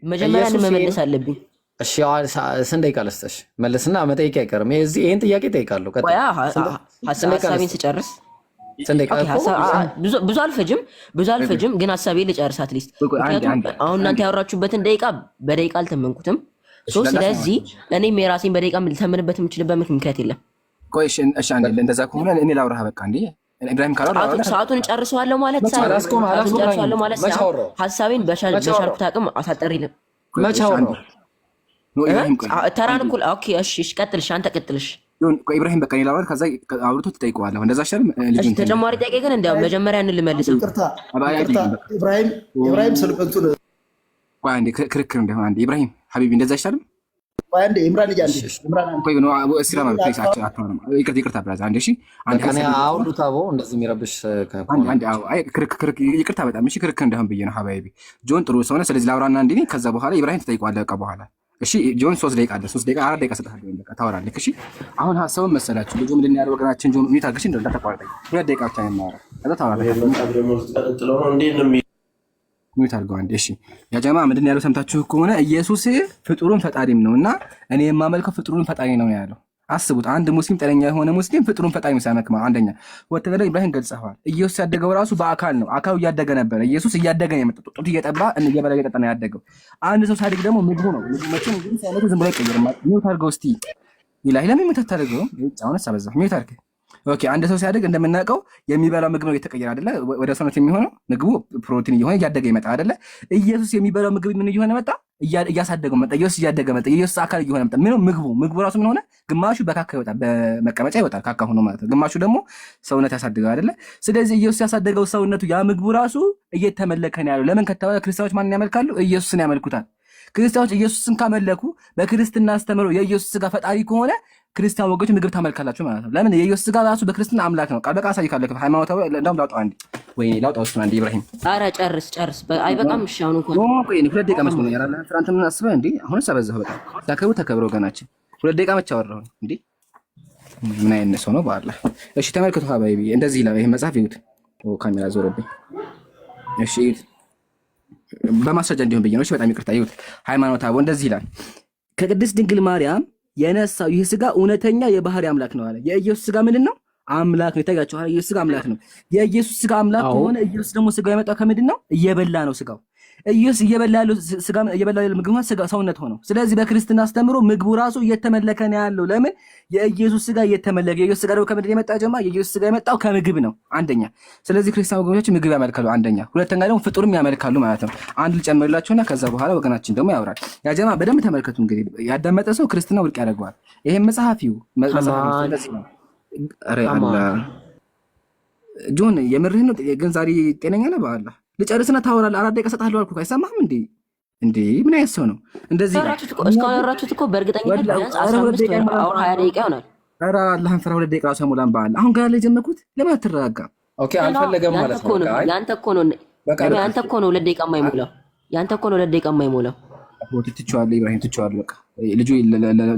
መጀመሪያ መመለስ አለብኝ። እሺ ስንት ደቂቃ ልስጥሽ? መልስና መጠየቅ አይቀርም። ይሄን ጥያቄ ጠይቃለሁ። ሀሳቤን ስጨርስ ብዙ አልፈጅም፣ ግን ሀሳቤን ልጨርስ አትሊስት። ምክንያቱም አሁን እናንተ ያወራችሁበትን ደቂቃ በደቂቃ አልተመንኩትም። ስለዚህ እኔም የራሴን በደቂቃ ልተምንበት የምችልበት ምክንያት የለም። ቆይ እሺ፣ እንደዛ ከሆነ እኔ ላውራህ በቃ። እንዴ ኢብራሂም ካላወራ ሰዓቱን ጨርሰዋለሁ ማለት ሳይሆን ሀሳቤን በቻልኩት አቅም አሳጠሪልም። መቻው ነው ተራን እኩል። ኦኬ እሺ፣ ቀጥልሽ፣ አንተ ቀጥልሽ። ቆይ ኢብራሂም በቃ እኔ ላውራህ፣ ከዛ አውርቶ ትጠይቀዋለህ። እንደዛ አይሻልም? ተጨማሪ ጥያቄ ግን እንደው መጀመሪያ እንልመልሰው። ኢብራሂም ስልቀንቱ ቆይ አንዴ ክርክር እንደሆነ አንዴ ኢብራሂም ሀቢቢ እንደዛ አይሻልም? አንዴ ኢምራን ይቅርታ ብራዛ፣ አንዴ እሺ፣ አውሩት አቦ። እንደዚህ የሚረብሽ ይቅርታ በጣም እሺ። ክርክር እንደሆነ ብዬ ነው ሀባይቢ። ጆን ጥሩ ሰው ነው። ስለዚህ ላውራና እንዴ ከዛ በኋላ ኢብራሂም ትጠይቀዋለህ በቃ በኋላ። እሺ ጆን 3 ደቂቃ አለ። 3 ደቂቃ 4 ደቂቃ ሰጥሃለሁ በቃ ታወራለህ። እሺ አሁን ሀሳቡን መሰላችሁ ልጁ ምንድን ያለው ወገናችን ጆን ሚት አድርገሽ እንደው እንዳታቋርጠኝ 2 ደቂቃ ብቻ ነው የማወራው። ከዛ ታወራለህ። ሚት አድርገው አንዴ። እሺ ያ ጀማ ምንድን ያለው ሰምታችሁ ከሆነ ኢየሱስ ፍጡሩን ፈጣሪም ነውና እኔ የማመልከው ፍጡሩን ፈጣሪ ነው ያለው። አስቡት፣ አንድ ሙስሊም ጤነኛ የሆነ ሙስሊም ፍጡሩን ፈጣሪ ሲያመልክ አንደኛ ወተገለ ኢብራሂም ገልጸዋል። ኢየሱስ ያደገው ራሱ በአካል ነው። አካሉ እያደገ ነበር። ኢየሱስ እያደገ ነው የመጣው። ጡት እየጠባ እየበላ እየጠጣ ነው ያደገው። አንድ ሰው ሳድግ ደግሞ ምግቡ ነው። ምግቡ መቼም ግን ሳይነቱ ዝም ብሎ አይቀየርም። ሚውት አድርገው እስቲ ይላል። ለምን የምታታደርገው? አሁን ሰበዛ ሚውት አድርገው። ኦኬ አንድ ሰው ሲያድግ እንደምናውቀው የሚበላው ምግብ ነው እየተቀየረ አይደለ? ወደ ሰውነት የሚሆነው ምግቡ ፕሮቲን እየሆነ እያደገ ይመጣ አይደለ? ኢየሱስ የሚበላው ምግብ ምን እየሆነ መጣ? እያሳደገው መጣ። ኢየሱስ እያደገ መጣ። ኢየሱስ አካል እየሆነ መጣ። ምን ነው ምግቡ ራሱ ምን ሆነ? ግማሹ በካካ ይወጣል፣ በመቀመጫ ይወጣል፣ ካካ ሆኖ ማለት ነው። ግማሹ ደግሞ ሰውነት ያሳድገው አይደለ? ስለዚህ ኢየሱስ ያሳደገው ሰውነቱ ያ ምግቡ ራሱ እየተመለከ ነው ያለው። ለምን ከተባለ ክርስቲያኖች ማንን ያመልካሉ? ኢየሱስን ያመልኩታል። ክርስቲያኖች ኢየሱስን ካመለኩ በክርስትና አስተምሮ የኢየሱስ ስጋ ፈጣሪ ከሆነ ክርስቲያን ወገኖች ምግብ ታመልካላችሁ ማለት ነው። ለምን? የኢየሱስ ስጋ ራሱ በክርስትና አምላክ ነው። ቃል በቃል አሳይካለሁ። ሃይማኖታዊ እንደውም ላውጣው አንዴ። ወይኔ ላውጣው እሱን አንዴ ኢብራሂም። ኧረ ጨርስ። አይበቃም? እሺ አሁን እንኳን ቆይ 2 ደቂቃ መስሎኝ ያላለ ፍራንት ምን አስበህ እንዴ? አሁንስ አበዛኸው በጣም። ተከብሮ ወገናችን 2 ደቂቃ መች አወራሁ እንዴ? ምን አይነት ሰው ነው በአላህ። እሺ ተመልከቱ ሀባይቢ፣ እንደዚህ ይላል ይሄ መጽሐፍ። ይሁት ካሜራ ዞረብኝ። እሺ ይሁት በማስረጃ እንዲሆን ብዬ ነው። እሺ በጣም ይቅርታ። ይሁት ሃይማኖት አበው እንደዚህ ይላል። ከቅድስት ድንግል ማርያም የነሳው ይህ ስጋ እውነተኛ የባህሪ አምላክ ነው አለ። የኢየሱስ ስጋ ምንድን ነው? አምላክ ነው። ይታያችኋል። የኢየሱስ ስጋ አምላክ ነው። የኢየሱስ ስጋ አምላክ ከሆነ ኢየሱስ ደግሞ ስጋው የመጣው ከምንድን ነው? እየበላ ነው ስጋው። ኢየሱስ እየበላ ያለው ስጋ እየበላ ያለው ምግብ ስጋ ሰውነት ሆኖ፣ ስለዚህ በክርስትና አስተምሮ ምግቡ ራሱ እየተመለከ ነው ያለው። ለምን? የኢየሱስ ስጋ እየተመለከ። የኢየሱስ ስጋ ደግሞ ከምንድን የመጣ ጀማ? የኢየሱስ ስጋ የመጣው ከምግብ ነው አንደኛ። ስለዚህ ክርስቲያን ወገኖች ምግብ ያመልካሉ አንደኛ። ሁለተኛ ደግሞ ፍጡርም ያመልካሉ ማለት ነው። አንድ ልጨምርላችሁና ከዛ በኋላ ወገናችን ደግሞ ያወራል። ያ ጀማ በደንብ ተመልከቱ። እንግዲህ ያዳመጠ ሰው ክርስትና ውድቅ ያደርገዋል። ይሄን መጽሐፊው እንደዚህ ነው። አረ አላህ ጆን የምርህን ነው ግን ዛሬ ጤነኛ ነህ? በአላህ ልጨርስና ታወራለህ። 4 ደቂቃ ሰጣለሁ አልኩህ። አይሰማህም እንዴ? ምን አይነት ሰው ነው እንደዚህ? እስካወራችሁት እኮ በእርግጠኝነት ቢያንስ 15 ወይ 20 ደቂቃ ይሆናል። ኧረ አላህን ፍራ። 2 ደቂቃ ራሱ አይሞላም። በአላህ አሁን ጋር ላይ ጀመርኩት። ለምን አትረጋጋም? ኦኬ አልፈለገም ማለት ነው። ያንተ እኮ ነው 2 ደቂቃ የማይሞላው። ያንተ እኮ ነው 2 ደቂቃ የማይሞላው። ትቼዋለሁ ኢብራሂም፣ ትቼዋለሁ። በቃ ልጁ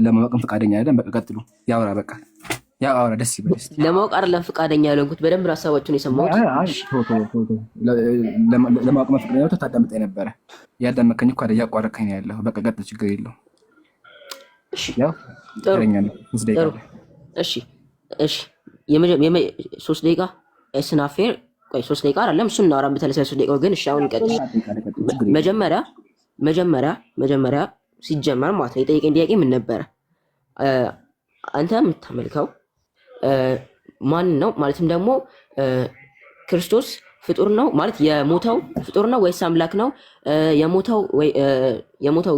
ለማወቅም ፈቃደኛ አይደለም። በቃ ቀጥሉ፣ ያውራ በቃ ያው አውራ፣ ደስ ይበል። ለማወቅ አይደለም ፈቃደኛ ያለንኩት፣ በደንብ ሀሳባችሁን የሰማሁት። ለማወቅ ፈቃደኛ ነው። ታዳምጠኝ ነበረ። ያዳመከኝ እኮ አይደል? ያቋረጥከኝ ነው ያለው። በቃ ቀጥል፣ ችግር የለውም። እሺ ያው ተረኛ ነው። 3 ደቂቃ እሺ 3 ደቂቃ እስናፌር። ቆይ 3 ደቂቃ አይደለም እሱን እናወራም በተለሰለ 3 ደቂቃ ግን። እሺ አሁን እንቀጥል። መጀመሪያ ሲጀመር ማለት ነው የጠየቀኝ ጥያቄ ምን ነበረ? አንተ የምታመልከው ማን ነው? ማለትም ደግሞ ክርስቶስ ፍጡር ነው ማለት የሞተው ፍጡር ነው ወይስ አምላክ ነው? የሞተው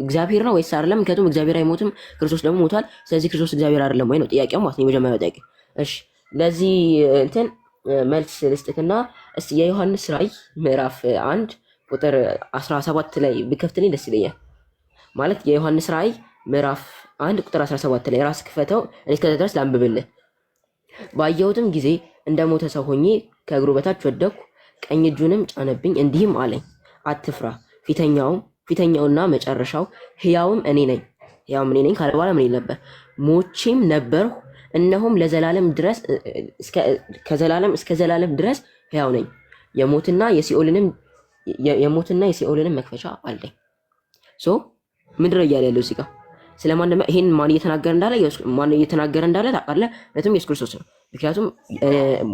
እግዚአብሔር ነው ወይስ አይደለም? ምክንያቱም እግዚአብሔር አይሞትም፣ ክርስቶስ ደግሞ ሞቷል። ስለዚህ ክርስቶስ እግዚአብሔር አይደለም ወይ ነው ጥያቄው ማለት ነው የመጀመሪያው ጥያቄ። እሺ ለዚህ እንትን መልስ ልስጥክና እስቲ የዮሐንስ ራእይ ምዕራፍ 1 ቁጥር 17 ላይ ብከፍትልኝ ደስ ይለኛል። ማለት የዮሐንስ ራእይ ምዕራፍ 1 ቁጥር 17 ላይ ራስ ክፈተው፣ እኔ እስከዛ ድረስ ላንብብልህ። ባየሁትም ጊዜ እንደሞተ ሰው ሆኜ ከእግሩ በታች ወደቅሁ፣ ቀኝ እጁንም ጫነብኝ፣ እንዲህም አለኝ፣ አትፍራ፣ ፊተኛውና መጨረሻው ሕያውም እኔ ነኝ ካለ በኋላ ምን ይል ነበር? ሞቼም ነበርሁ፣ እነሆም ከዘላለም እስከ ዘላለም ድረስ ሕያው ነኝ፣ የሞትና የሲኦልንም መክፈቻ አለኝ። ሶ ምንድን ነው እያለ ያለው እዚህ ጋር ስለማን ይሄን ማን እየተናገረ እንዳለ ታውቃለህ? ለቱም ኢየሱስ ክርስቶስ ነው። ምክንያቱም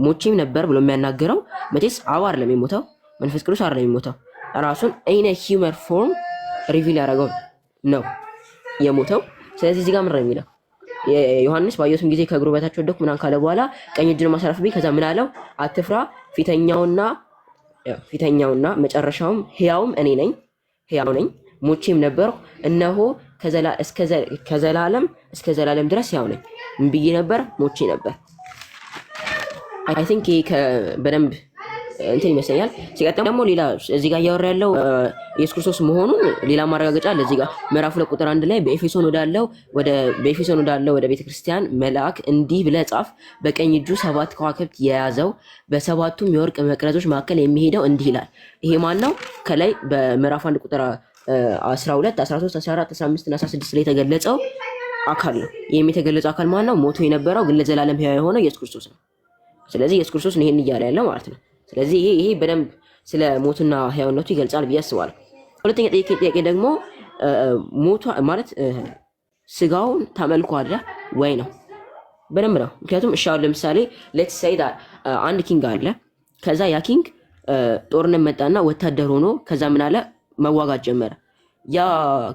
ሞቼም ነበር ብሎ የሚያናገረው መቼስ አብ አይደለም የሚሞተው፣ መንፈስ ቅዱስ አይደለም የሚሞተው፣ ራሱን ኢን ሂውመን ፎርም ሪቪል ያደረገው ነው የሞተው። ስለዚህ እዚህ ጋር ምን ነው የሚለው ዮሐንስ ባየሁትም ጊዜ ከእግሩ በታች ወደቅሁ ምናምን ካለ በኋላ ቀኝ እጁን ማሳረፍብኝ። ከዛ ምን አለው? አትፍራ፣ ፊተኛውና መጨረሻውም ሕያውም እኔ ነኝ፣ ሕያው ነኝ፣ ሞቼም ነበርኩ፣ እነሆ ከዘላለም እስከ ዘላለም ድረስ ሕያው ነኝ ብዬ ነበር፣ ሞቼ ነበር። አይ ቲንክ በደንብ እንትን ይመስለኛል። ሲቀጥል ደግሞ ሌላ እዚህ ጋር እያወራ ያለው ኢየሱስ ክርስቶስ መሆኑን ሌላ ማረጋገጫ አለ። እዚህ ጋር ምዕራፍ 2 ቁጥር 1 ላይ በኤፌሶን ወዳለው ወደ ቤተክርስቲያን መልአክ እንዲህ ብለህ ጻፍ፣ በቀኝ እጁ 7 ከዋክብት የያዘው በሰባቱም የወርቅ መቅረዞች መካከል የሚሄደው እንዲህ ይላል። ይሄ ማን ነው? ከላይ በምዕራፍ 1 ቁጥር 12፣ 13፣ 14፣ 15 እና 16 ላይ የተገለጸው አካል ነው። ይህም የተገለጸው አካል ማን ነው? ሞቶ የነበረው ግን ለዘላለም ሕያው የሆነው ኢየሱስ ክርስቶስ ነው። ስለዚህ ኢየሱስ ክርስቶስ ነው ይሄን እያለ ያለው ማለት ነው። ስለዚህ ይሄ በደንብ ስለ ሞትና ሕያውነቱ ይገልጻል ብዬ አስባለሁ። ሁለተኛ ጥያቄ ደግሞ ሞቱ ማለት ስጋውን ታመልከዋለህ ወይ ነው። በደንብ ነው። ምክንያቱም እሺ አሁን ለምሳሌ ሌትስ ሴይ አንድ ኪንግ አለ። ከዛ ያ ኪንግ ጦርነት መጣና ወታደር ሆኖ ከዛ ምን አለ መዋጋት ጀመረ። ያ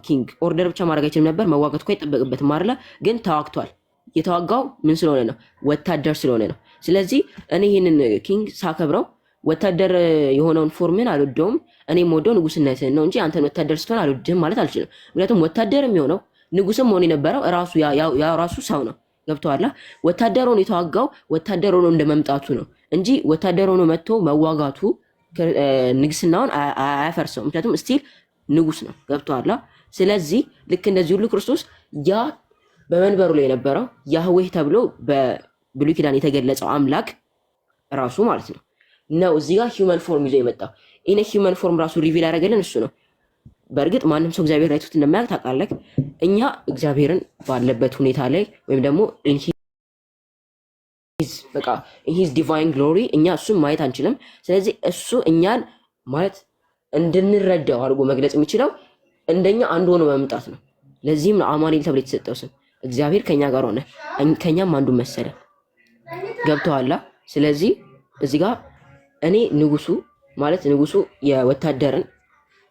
ኪንግ ኦርደር ብቻ ማድረግ አይችልም ነበር፣ መዋጋት እኮ አይጠበቅበትም አይደለ? ግን ተዋግቷል። የተዋጋው ምን ስለሆነ ነው? ወታደር ስለሆነ ነው። ስለዚህ እኔ ይህንን ኪንግ ሳከብረው ወታደር የሆነውን ፎርምን አልወደውም። እኔ የምወደው ንጉስነትን ነው እንጂ አንተን ወታደር ስትሆን አልወድህም ማለት አልችልም። ምክንያቱም ወታደር የሚሆነው ንጉስም መሆን የነበረው ራሱ ሰው ነው። ገብቶሃል? ወታደር ሆኖ የተዋጋው ወታደር ሆኖ እንደመምጣቱ ነው እንጂ ወታደር ሆኖ መጥቶ መዋጋቱ ንግስናውን አያፈርሰው። ምክንያቱም ስቲል ንጉስ ነው። ገብቶሃል? ስለዚህ ልክ እንደዚህ ሁሉ ክርስቶስ ያ በመንበሩ ላይ የነበረው ያህዌህ ተብሎ በብሉይ ኪዳን የተገለጸው አምላክ ራሱ ማለት ነው እዚህ ጋር ሂውመን ፎርም ይዞ የመጣው ኢነ ሂውመን ፎርም ራሱ ሪቪል ያደረገልን እሱ ነው። በእርግጥ ማንም ሰው እግዚአብሔር አይቶት እንደማያውቅ ታውቃለህ። እኛ እግዚአብሔርን ባለበት ሁኔታ ላይ ወይም ደግሞ ኢን ሂዝ ዲቫይን ግሎሪ እኛ እሱን ማየት አንችልም። ስለዚህ እሱ እኛን ማለት እንድንረዳው አድርጎ መግለጽ የሚችለው እንደኛ አንድ ሆኖ መምጣት ነው። ለዚህም ነው አማኑኤል ተብሎ የተሰጠው ስም። እግዚአብሔር ከኛ ጋር ሆነ፣ ከኛም አንዱ መሰለ። ገብቶሃል? ስለዚህ እዚህ ጋር እኔ ንጉሱ የወታደርን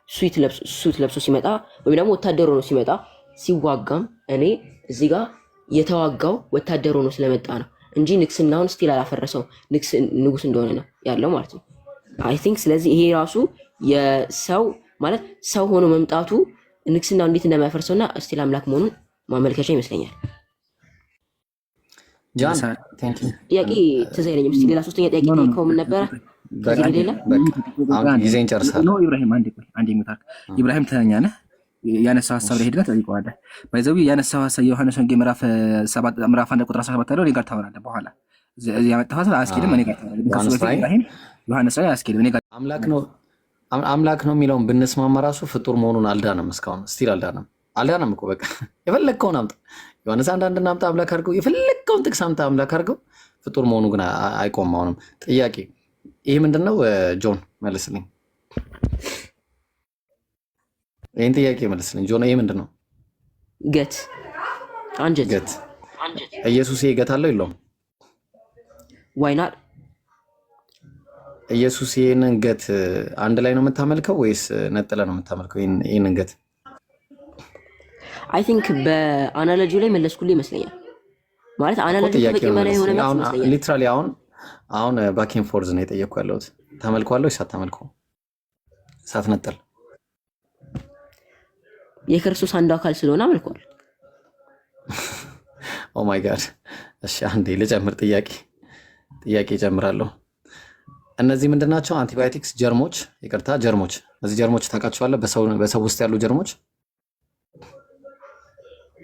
ሱት ለብሶ ሲመጣ ወይም ደግሞ ወታደር ሆኖ ሲመጣ ሲዋጋም እኔ እዚህ ጋር የተዋጋው ወታደር ሆኖ ስለመጣ ነው እንጂ ንግስናውን ስቲል አላፈረሰው ንጉስ እንደሆነ ነው ያለው ማለት ነው። አይ ቲንክ ስለዚህ ይሄ ራሱ የሰው ማለት ሰው ሆኖ መምጣቱ ንግስናው እንዴት እንደማያፈርሰውና ስቲል አምላክ መሆኑን ማመልከቻ ይመስለኛል። ጃን ጥያቄ ትዝ አይለኝም። እስቲ ሌላ ሶስተኛ ጥያቄ ጠይቀው ምን ነበረ? ከዚህ ሌላ አሁን ጊዜን ጨርሳለሁ። ኢብራሂም አንዴ ሙታክ ኢብራሂም ተኛ ነህ ያነሳው ሀሳብ ላይ ሄድና ጠይቀዋለህ። ባይዘው ያነሳው ሀሳብ የዮሐንስ ወንጌል ምዕራፍ 1 ቁጥር 17 ላይ እኔ ጋር ታወራለህ። በኋላ ያመጣው ሀሳብ አያስኬድም። እኔ ጋር ታወራለህ። ኢብራሂም ዮሐንስ ላይ አያስኬድም። እኔ ጋር አምላክ ነው የሚለውን ብንስማማ ራሱ ፍጡር መሆኑን አልዳንም። እስካሁን ስቲል አልዳንም እኮ በቃ የፈለግከውን አምጣ። ዮሐንስ አንዳንድ አምጣ አምላክ አድርገው፣ የፈለግከውን ጥቅስ አምጣ አምላክ አድርገው። ፍጡር መሆኑ ግን አይቆም። አሁንም ጥያቄ ይህ ምንድን ነው? ጆን መልስልኝ፣ ይህን ጥያቄ መልስልኝ ጆን። ይህ ምንድን ነው? ገት አንጀት። ገት ኢየሱስ ገት አለው የለውም? ዋይናት ኢየሱስ ይህንን ገት አንድ ላይ ነው የምታመልከው ወይስ ነጥለ ነው የምታመልከው? ይህንን ገት አይ ቲንክ በአናሎጂው ላይ መለስኩልህ ይመስለኛል። ማለት አናሎጂው በቂ ማለት የሆነ ይመስለኛል። ሊትራሊ አሁን ባኪን ፎርዝ ነው የጠየቅኩ ያለሁት። ታመልከዋለሁ ወይስ አታመልከውም? ሳትነጥል የክርስቶስ አንዱ አካል ስለሆነ አመልከዋለሁ። ኦ ማይ ጋድ። እሺ አንዴ ልጨምር፣ ጥያቄ ጨምራለሁ። እነዚህ ምንድን ናቸው? አንቲባዮቲክስ፣ ጀርሞች፣ ይቅርታ ጀርሞች። እነዚህ ጀርሞች ታውቃቸዋለህ? በሰው ውስጥ ያሉ ጀርሞች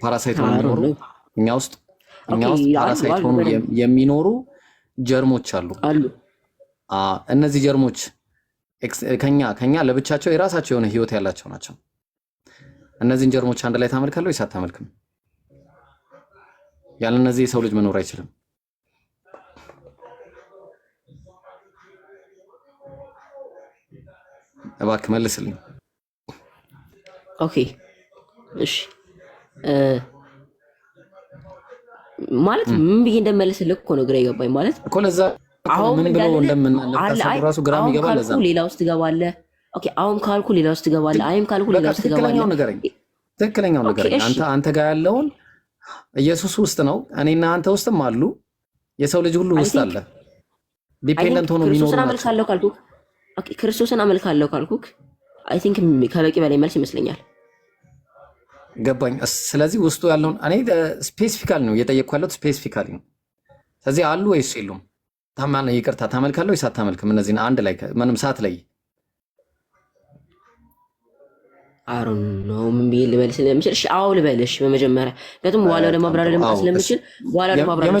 ፓራሳይት ሆኖ የሚኖሩ እኛ ውስጥ ፓራሳይት ሆኖ የሚኖሩ ጀርሞች አሉ። እነዚህ ጀርሞች ከኛ ለብቻቸው የራሳቸው የሆነ ህይወት ያላቸው ናቸው። እነዚህን ጀርሞች አንድ ላይ ታመልካለህ ወይስ አታመልክም? ያለ እነዚህ የሰው ልጅ መኖር አይችልም። እባክህ መልስልኝ። ኦኬ እሺ ማለት ምን ብዬ እንደመለስልህ እኮ ነው ግራ የገባኝ። ማለት እኮ ለዛ አሁን ምን ብሎ እንደምንነካው ራሱ ግራ የሚገባው ለዛ ሌላ ውስጥ ትገባለህ። ኦኬ አሁን ካልኩ ሌላ ውስጥ ትገባለህ። አይም ካልኩ ሌላ ውስጥ ትገባለህ። ትክክለኛው ነገር አንተ ጋር ያለውን ኢየሱስ ውስጥ ነው፣ እኔና አንተ ውስጥም አሉ፣ የሰው ልጅ ሁሉ ውስጥ አለ። ዲፔንደንት ሆኖ የሚኖሩ ናቸው። ክርስቶስን አመልካለሁ ካልኩክ አይ ቲንክ ከበቂ በላይ መልስ ይመስለኛል። ገባኝ። ስለዚህ ውስጡ ያለውን እኔ ስፔሲፊካሊ ነው እየጠየቅኩ ያለሁት፣ ስፔሲፊካሊ ነው። ስለዚህ አሉ ወይስ የሉም? ይቅርታ ታመልካለህ ወይስ አታመልክም? እነዚህን አንድ ላይ ምንም ሳትለይ አሮን ነው ምን ብዬ ልበልስ ስለምችል፣ እሺ አዎ ልበልሽ በመጀመሪያ ምክንያቱም በኋላ ወደ ማብራሪያ ልመጣ ስለምችል በኋላ ወደ ማብራሪያ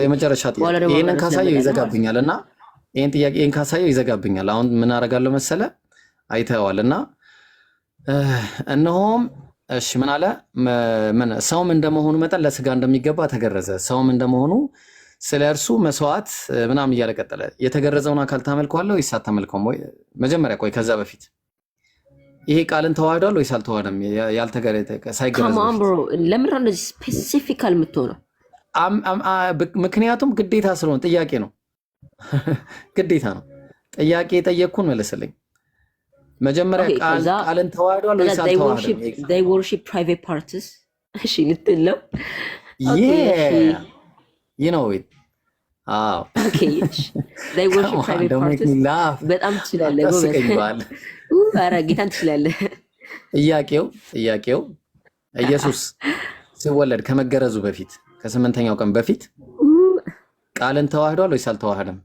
የመጨረሻ ጥያቄ ይሄንን ካሳየው ይዘጋብኛል እና ይሄን ጥያቄ ካሳየው ይዘጋብኛል። አሁን ምን አደርጋለሁ መሰለ አይተዋል እና እነሆም እሺ ምን አለ ምን ሰውም እንደመሆኑ መጠን ለስጋ እንደሚገባ ተገረዘ፣ ሰውም እንደመሆኑ ስለ እርሱ መስዋዕት ምናምን እያለ ቀጠለ። የተገረዘውን አካል ታመልከዋለህ ወይስ አታመልከውም? ወይ መጀመሪያ ቆይ ከዛ በፊት ይሄ ቃልን ተዋህዷል ወይስ አልተዋህደም? ያልተገረዘ ሳይገረዝ ለምን ነው እንደዚህ ስፔሲፊካል የምትሆነው? ምክንያቱም ግዴታ ስለሆነ ጥያቄ ነው። ግዴታ ነው። ጥያቄ የጠየቅኩን መልስልኝ። መጀመሪያ ቃልን ተዋህዷል ወይስ አልተዋህደም? they worship private parts እሺ ልትል ነው? you know it okay they worship private parts በጣም ትችላለህ ጎበዝ። ኧረ ጌታን ትችላለህ። ጥያቄው ኢየሱስ ሲወለድ ከመገረዙ በፊት ከ8ኛው ቀን በፊት ቃልን ተዋህዷል ወይስ አልተዋህደም?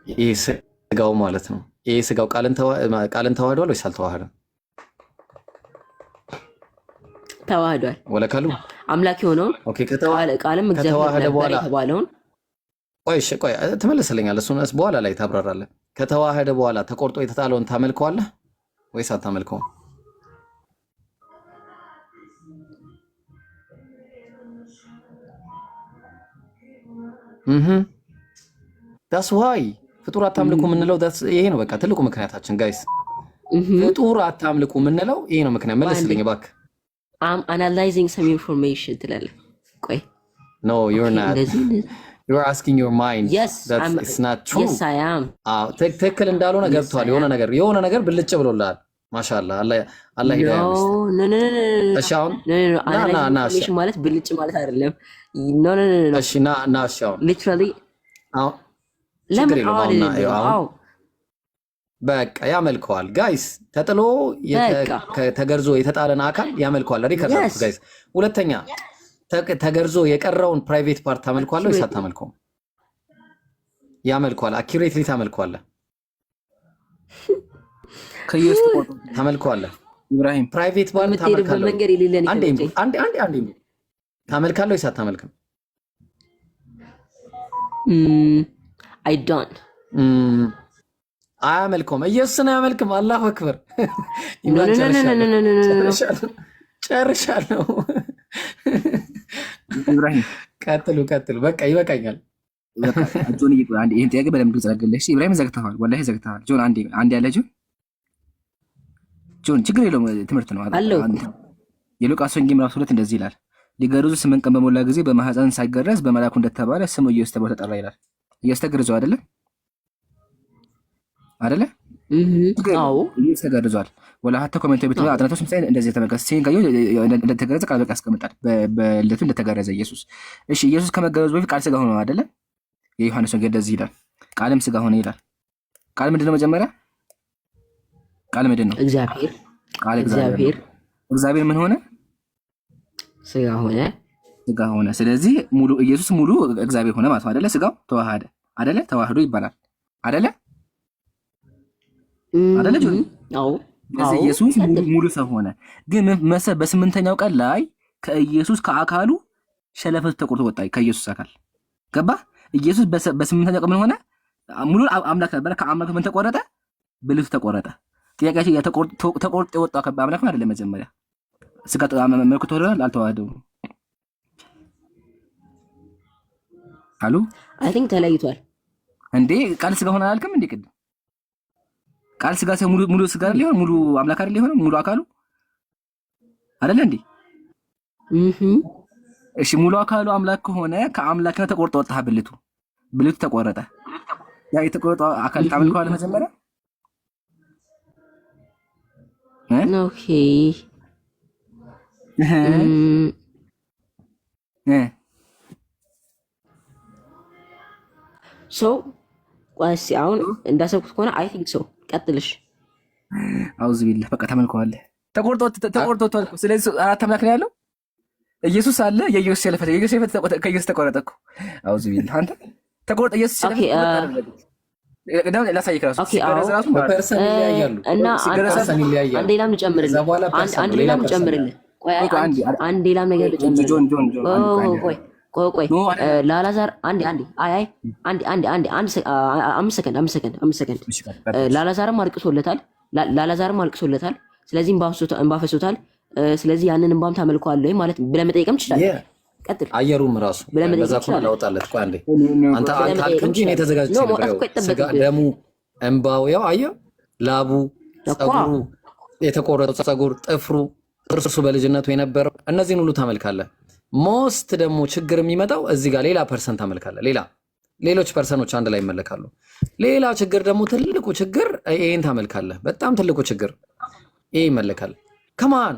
ይሄ ስጋው ማለት ነው። ይሄ ስጋው ቃልን ተዋህዷል ወይስ አልተዋህደም? ተዋህዷል። ወለካሉ አምላክ የሆነውን ኦኬ ቃልም እግዚአብሔር ነበር የተባለውን ቆይ ትመልስልኛለህ። እሱንስ በኋላ ላይ ታብራራለህ። ከተዋህደ በኋላ ተቆርጦ የተጣለውን ታመልከዋለህ ወይስ አታመልከውም? that's why ፍጡር አታምልኩ የምንለው ይሄ ነው። በቃ ትልቁ ምክንያታችን ጋይስ ፍጡር አታምልኩ የምንለው ይሄ ነው ምክንያት። መልስልኝ እባክህ። I'm analyzing some information ትላለህ። ቆይ no you're not you're asking your mind. Yes, it's not true. Yes I am. ትክክል እንዳልሆነ ገብቷል። የሆነ ነገር ብልጭ ብሎልሃል። ማሻአላህ አላህ ሂዳያ ይስጥ። no እሺ አሁን ና ማለት ብልጭ ማለት አይደለም። no እሺ ና እሺ አሁን literally ለምን በቃ ያመልከዋል። ጋይስ ተጥሎ ተገርዞ የተጣለን አካል ያመልከዋል። ሪከርድ ጋይስ። ሁለተኛ ተገርዞ የቀረውን ፕራይቬት ፓርት ታመልከዋለህ ወይስ አታመልከውም? ያመልከዋል። አኪዩሬትሊ ታመልከዋለህ። ከኢየሱስ ታመልከዋለህ። ኢብራሂም ፕራይቬት ፓርት ታመልከዋለህ። አንዴ ታመልካለህ ወይስ አታመልክም? I don't አያመልከውም። ኢየሱስን አያመልክም። አላሁ አክበር። ጨርሻለሁ። ኢብራሂም ቀጥሉ። በቃ ይበቃኛል። ጆን ይሄን ጥያቄ በደንብ ትዘጋለሽ። ኢብራሂም ዘግተዋል፣ ወላሂ ዘግተዋል። ጆን አንዴ ያለ ጆን ችግር የለውም ትምህርት ነው አለው። የሉቃስ ወንጌል ምዕራፍ 2 እንደዚህ ይላል፣ ሊገርዙ 8 ቀን በሞላ ጊዜ በማህፀን ሳይገረዝ በመልአኩ እንደተባለ ስሙ ኢየሱስ ተብሎ ተጠራ ይላል። ኢየሱስ ተገርዟል አይደለ? አዎ ኢየሱስ ተገርዟል። ወላ ሀተ ኮሜንት ቤት አጥናቶች ምሳሌ እንደዚህ ተመልከት። ሲንጋዩ እንደተገረዘ ቃል በቃ ያስቀምጣል። በልደቱ እንደተገረዘ ኢየሱስ። እሺ ኢየሱስ ከመገረዙ በፊት ቃል ስጋ ሆኖ አይደለ? የዮሐንስ ወንጌል እንደዚህ ይላል፣ ቃልም ስጋ ሆነ ይላል። ቃል ምንድነው? መጀመሪያ ቃል ምንድነው? እግዚአብሔር ምን ሆነ? ስጋ ሆነ። ስለዚህ ሙሉ ኢየሱስ ሙሉ እግዚአብሔር ሆነ ማለት ነው አይደለ? ስጋው ተዋሃደ አይደለ? ተዋህዶ ይባላል አይደለ? አዎ። ስለዚህ ኢየሱስ ሙሉ ሰው ሆነ። ግን በ8ኛው ቀን ላይ ከኢየሱስ ከአካሉ ሸለፈቱ ተቆርጦ ወጣ። ከኢየሱስ አካል ገባ። ኢየሱስ በ8ኛው ቀን ምን ሆነ? ሙሉ አምላክ ነበር። ከአምላክ ምን ተቆረጠ? ብልቱ ተቆረጠ። ጥያቄያችን ተቆርጦ የወጣው አምላክ ነው አይደለም? መጀመሪያ ስጋ መልኩ ተወረደ አልተዋህደው? አሉ አይ ቲንክ ተለይቷል እንዴ? ቃል ስጋ ሆነ አላልክም እንዴ? ቅድም ቃል ስጋ ሲሆን ሙሉ ስጋ ሊሆን ሙሉ አምላክ አይደል ሊሆን ሙሉ አካሉ አይደለ እንዴ? እሺ ሙሉ አካሉ አምላክ ከሆነ ከአምላክነት ተቆርጦ ወጣ ብልቱ ተቆረጠ። ያ የተቆረጠው አካል ታመልከዋለህ መጀመሪያ። ኦኬ ሶ ቋንሲ አሁን እንዳሰብኩት ከሆነ አይ ቲንክ ሶ ቀጥልሽ። አውዝ ቢላህ በቃ ተመልከዋለህ። ተቆርጦ ስለዚህ አራት አምላክ ነው ያለው። ኢየሱስ አለ። የኢየሱስ የለፈተ ከኢየሱስ ተቆረጠ እኮ። አውዝ ቢላህ አንተ ተቆርጦ ኢየሱስ የለፈተ ደግሞ ላሳይክ ራሱ ሲገረዝ በፐርሰን ይለያያሉ እና አንድ ሌላም ልጨምርልህ። አንድ ሌላም ልጨምርልህ። ቆይ አንድ ሌላም ነገር ልጨምርልህ። ቆይ ላላዛር አንድ 5 ሰከንድ ላላዛርም አልቅሶለታል። ስለዚህ እንባ ፈሶታል። ስለዚህ ያንን እንባም ታመልከዋለህ ወይ ማለት ብለህ መጠየቅም ትችላለህ። ቀጥል። አየሩም ራሱ በዛ ኮን ላውጣለት። ቆይ አንዴ አንተ አልክ እንጂ ነው የተዘጋጀው ስጋ ደሙ እንባው ያው አየህ፣ ላቡ፣ ጸጉሩ፣ የተቆረጠው ጸጉር፣ ጥፍሩ፣ ጥርሱ በልጅነቱ የነበረው እነዚህን ሁሉ ታመልካለህ። ሞስት ደግሞ ችግር የሚመጣው እዚህ ጋር ሌላ ፐርሰን ታመልካለህ። ሌሎች ፐርሰኖች አንድ ላይ ይመለካሉ። ሌላ ችግር ደግሞ ትልቁ ችግር ይሄን ታመልካለህ። በጣም ትልቁ ችግር ይሄ ይመለካል። ከማን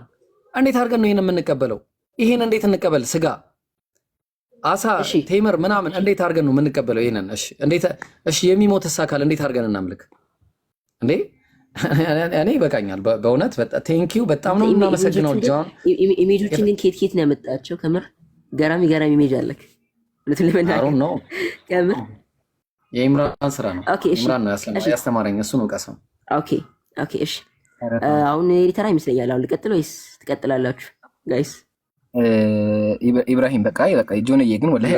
እንዴት አድርገን ነው ይሄን የምንቀበለው? ይሄን እንዴት እንቀበል? ስጋ፣ አሳ፣ ቴምር ምናምን እንዴት አድርገን ነው የምንቀበለው? ይሄንን እሺ የሚሞትስ አካል እንዴት አድርገን እናምልክ እንዴ? እኔ ይበቃኛል በእውነት ቴንኪዩ በጣም ነው እናመሰግነው ጆን። ኢሜጆችን ግን ኬት ነው ያመጣቸው? ከምር ገራሚ ኢሜጅ አለክ። ለምን ነው ከምር የኢምራን ስራ ነው። ኢምራን ነው ያስተማረኝ፣ እሱ ነው ቀሰም። ኦኬ እሺ አሁን ኤዲተር ይመስለኛል። አሁን ልቀጥል ወይስ ትቀጥላላችሁ ጋይስ? ኢብራሂም በቃ ጆንዬ ግን ወላሂ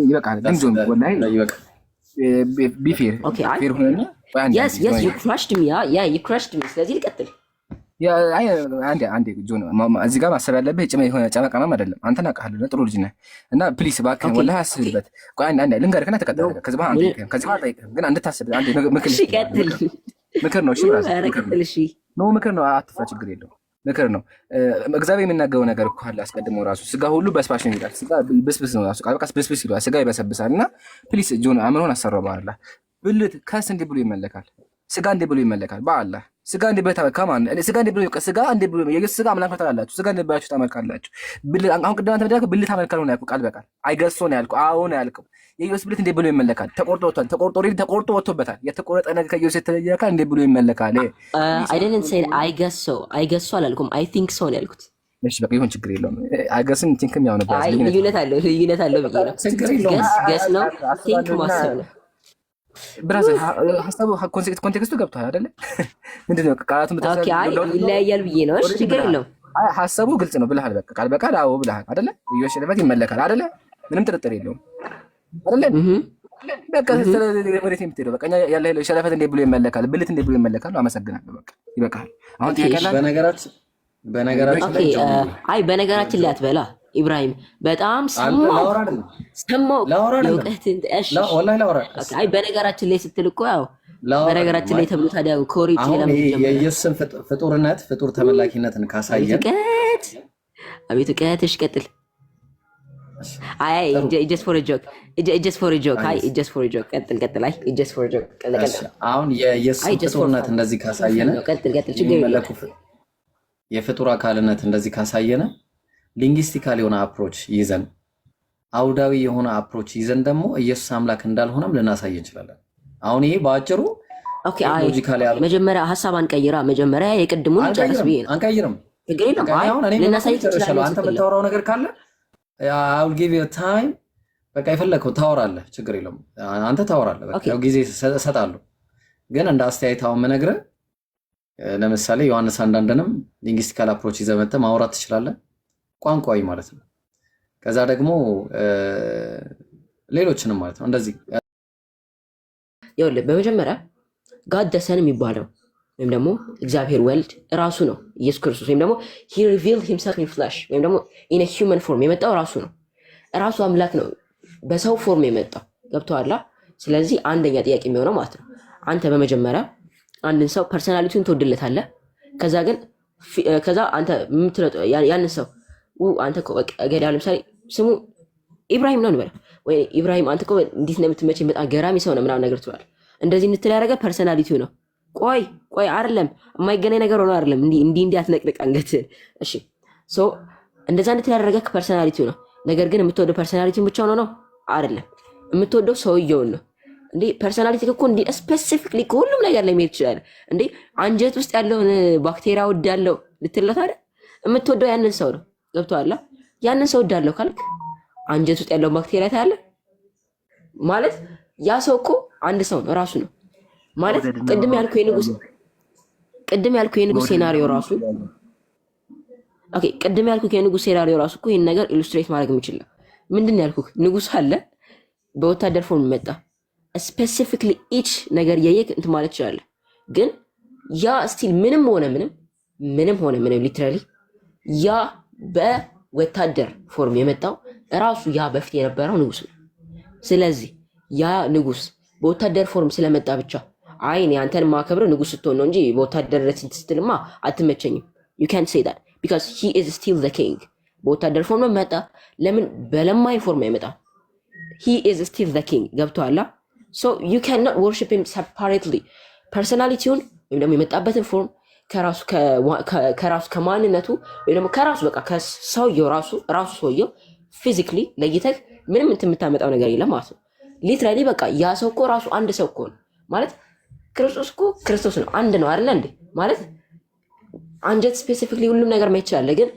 ይበቃል። ግን ጆን ወላሂ ይበቃል። ቢፌር ፌር ሆነና yes you crushed me you crushed me። ስለዚህ ልቀጥል። አንዴ ጆን እዚህ ጋር ማሰብ ያለብህ የሆነ ጨመቃማም አይደለም። አንተን አውቃለሁ ጥሩ ልጅ ነህ እና ፕሊስ እባክህን ወላሂ አስብበት። ቆይ አንዴ ልንገርህና ተቀጥል። ከዚህ በኋላ ጠይቅህ ግን እንድታስብ አንዴ ምክር ነው። እሺ ምክር ነው። አትፍራ፣ ችግር የለውም። ምክር ነው። እግዚአብሔር የሚናገረው ነገር እኮ አለ አስቀድሞ ራሱ ስጋ ሁሉ በስባሽ ነው ይላል። ስጋ ብስብስ ነው ራሱ ቃል በቃ ብስብስ ይላል። ስጋ ይበሰብሳል እና ፕሊስ ጆን አምሮን አሰራው በአላ ብልት ከስ እንዲህ ብሎ ይመለካል። ስጋ እንዲህ ብሎ ይመለካል። በአላ ስጋ እንዲህ ብሎ ተመካማን ስጋ እንዲህ ብሎ ስጋ እንዲህ ብሎ የግስ ስጋ አምላክ ታላላችሁ። ስጋ እንዲህ ብላችሁ ታመልካላችሁ። ብልት አሁን ቅድም አንተ መደረክ ብልት ታመልካለሁ ነው ያልኩህ። ቃል በቃል አይገሶ ነው ያልኩህ። አዎ ነው ያልኩህ። የኢየሱስ ብልት እንዲህ ብሎ ይመለካል። ተቆርጦ ወጥቶበታል። የተቆረጠ ነገር ከኢየሱስ የተለየ አካል እንዲህ ብሎ ይመለካል። I didn't say አይገሶ አላልኩም። I think so ነው ያልኩት። እሺ በቃ ይሁን፣ ችግር የለውም። አይገስም ቲንክም ያው ነበር። ልዩነት አለው ብዬ ነው። ገስ ነው ቲንክ ማሰብ ነው። ብራዘር ሐሳቡ ኮንቴክስቱ ገብቷል አይደለ? ምንድነው ቃላቱን ይለያያል ብዬ ነው። እሺ ችግር የለውም። ሐሳቡ ግልጽ ነው ብለሃል። በቃ ቃል በቃል አዎ ብለሃል አይደለ? ኢየሱስ ለበት ይመለካል አይደለ? ምንም ጥርጥር የለውም አይደለ? በቃ ወዴት የምትሄደው? በቃ ያለ ሸለፈት እንዴ ብሎ ይመለካል፣ ብልት እንዴ ብሎ ይመለካል። አመሰግናለሁ። በቃ ይበቃል። አሁን ትከላል። በነገራችን ላይ አትበላ ኢብራሂም በጣም ሰማው ለውቀትን እሺ በነገራችን ላይ ስትል እኮ ያው በነገራችን ላይ ተብሎ ታዲያ ኮሪጅ ለምን ይጀምራል? የኢየሱስን ፍጡር ተመላኪነትን ካሳየን አቤት እሺ ቀጥል። just for a joke ቀጥል just for a joke አሁን የኢየሱስን ፍጡርነት እንደዚህ ካሳየን የፍጡር አካልነት እንደዚህ ካሳየን ሊንግዊስቲካል የሆነ አፕሮች ይዘን አውዳዊ የሆነ አፕሮች ይዘን ደግሞ ኢየሱስ አምላክ እንዳልሆነም ልናሳይ እንችላለን። አሁን ይሄ በአጭሩ ሎጂካሊ መጀመሪያ ሐሳብ አንቀይራ። መጀመሪያ የቅድሙን ጨርስ ብዬ ነው። አንቀይርም። ልናሳይ እንችላለን። አንተ የምታወራው ነገር ካለ I will give you time። በቃ የፈለከው ታወራለህ፣ ችግር የለውም። አንተ ታወራለህ፣ በቃ ያው ጊዜ እሰጣለሁ። ግን እንደ አስተያየት አሁን የምነግርህ ለምሳሌ ዮሐንስ አንዳንድንም ሊንግዊስቲካል አፕሮች ይዘህ መጥተህ ማውራት ትችላለህ፣ ቋንቋዊ ማለት ነው። ከዛ ደግሞ ሌሎችንም ማለት ነው። እንደዚህ ይኸውልህ በመጀመሪያ ጋድ ዘ ሰን የሚባለው ወይም ደግሞ እግዚአብሔር ወልድ ራሱ ነው ኢየሱስ ክርስቶስ፣ ወይም ደግሞ he revealed himself in flesh ወይም ደግሞ in a human form የመጣው ራሱ ነው። ራሱ አምላክ ነው በሰው ፎርም የመጣው። ገብቶሃል? ስለዚህ አንደኛ ጥያቄ የሚሆነው ማለት ነው አንተ በመጀመሪያ አንድን ሰው ፐርሰናሊቲውን ትወድለታለህ። ከዛ ግን ከዛ አንተ የምትለው ያንን ሰው አንተ ገዳ ለምሳሌ ስሙ ኢብራሂም ነው እንበለው፣ ወይ ኢብራሂም አንተ እኮ እንዴት እንደምትመቸኝ በጣም ገራሚ ሰው ነው ምናምን ነገር ትላለህ። እንደዚህ እንድትል ያደረገ ፐርሰናሊቲው ነው። ቆይ አይደለም የማይገናኝ ነገር ሆኖ አይደለም። እንዲህ አትነቅንቅ አንገትህን። እሺ ሶ እንደዛ እንድትል ያደረገ ፐርሰናሊቲው ነው። ነገር ግን የምትወደው ፐርሰናሊቲውን ብቻ ነው አይደለም፣ የምትወደው ሰውየውን ነው። እንዴ ፐርሰናሊቲ እኮ እንዴ ስፔሲፊክሊ ከሁሉም ነገር ላይ መሄድ ይችላል። እንዴ አንጀት ውስጥ ያለውን ባክቴሪያ ወዳለው ልትለት አይደል? የምትወደው ያንን ሰው ነው። ገብቶሃል? ያንን ሰው ወዳለው ካልክ አንጀት ውስጥ ያለውን ባክቴሪያ ታያለህ ማለት ያ ሰው እኮ አንድ ሰው ነው ራሱ ነው ማለት። ቅድም ያልኩ የንጉስ ሴናሪዮ ራሱ ኦኬ፣ ቅድም ያልኩ የንጉስ ሴናሪዮ ራሱ እኮ ይሄን ነገር ኢሉስትሬት ማድረግ የሚችል ምንድን ነው ያልኩህ? ንጉስ አለ በወታደር ፎርም መጣ። ስፔሲፊክሊ ኢች ነገር እያየህ እንትን ማለት ትችላለህ። ግን ያ ስቲል ምንም ሆነ ምንም ሊትራሊ ያ በወታደር ፎርም የመጣው ራሱ ያ በፊት የነበረው ንጉስ ነው። ስለዚህ ያ ንጉስ በወታደር ፎርም ስለመጣ ብቻ እኔ አንተን ማከብረው ንጉስ ስትሆን ነው እንጂ በወታደርነት ስትልማ አትመቸኝም። you can't say that because he is still the king። በወታደር ፎርም መጣ፣ ለምን በለማኝ ፎርም አይመጣም? he is still the king። ገብቶሃል? so you cannot worship him separately። ፐርሰናሊቲውን ወይም ደግሞ የመጣበትን ፎርም ከራሱ ከማንነቱ ወይም ደግሞ ከራሱ በቃ ከሰውየው ራሱ ሰውየው ፊዚክሊ ለይተህ ምንም የምታመጣው ነገር የለም ማለት ነው። ሊትራሊ በቃ ያ ሰው እኮ ራሱ አንድ ሰው እኮ ነው ማለት። ክርስቶስ እኮ ክርስቶስ ነው፣ አንድ ነው አይደለ እንዴ? ማለት አንጀት ስፔሲፊክሊ ሁሉም ነገር ማየት ይችላል። ግን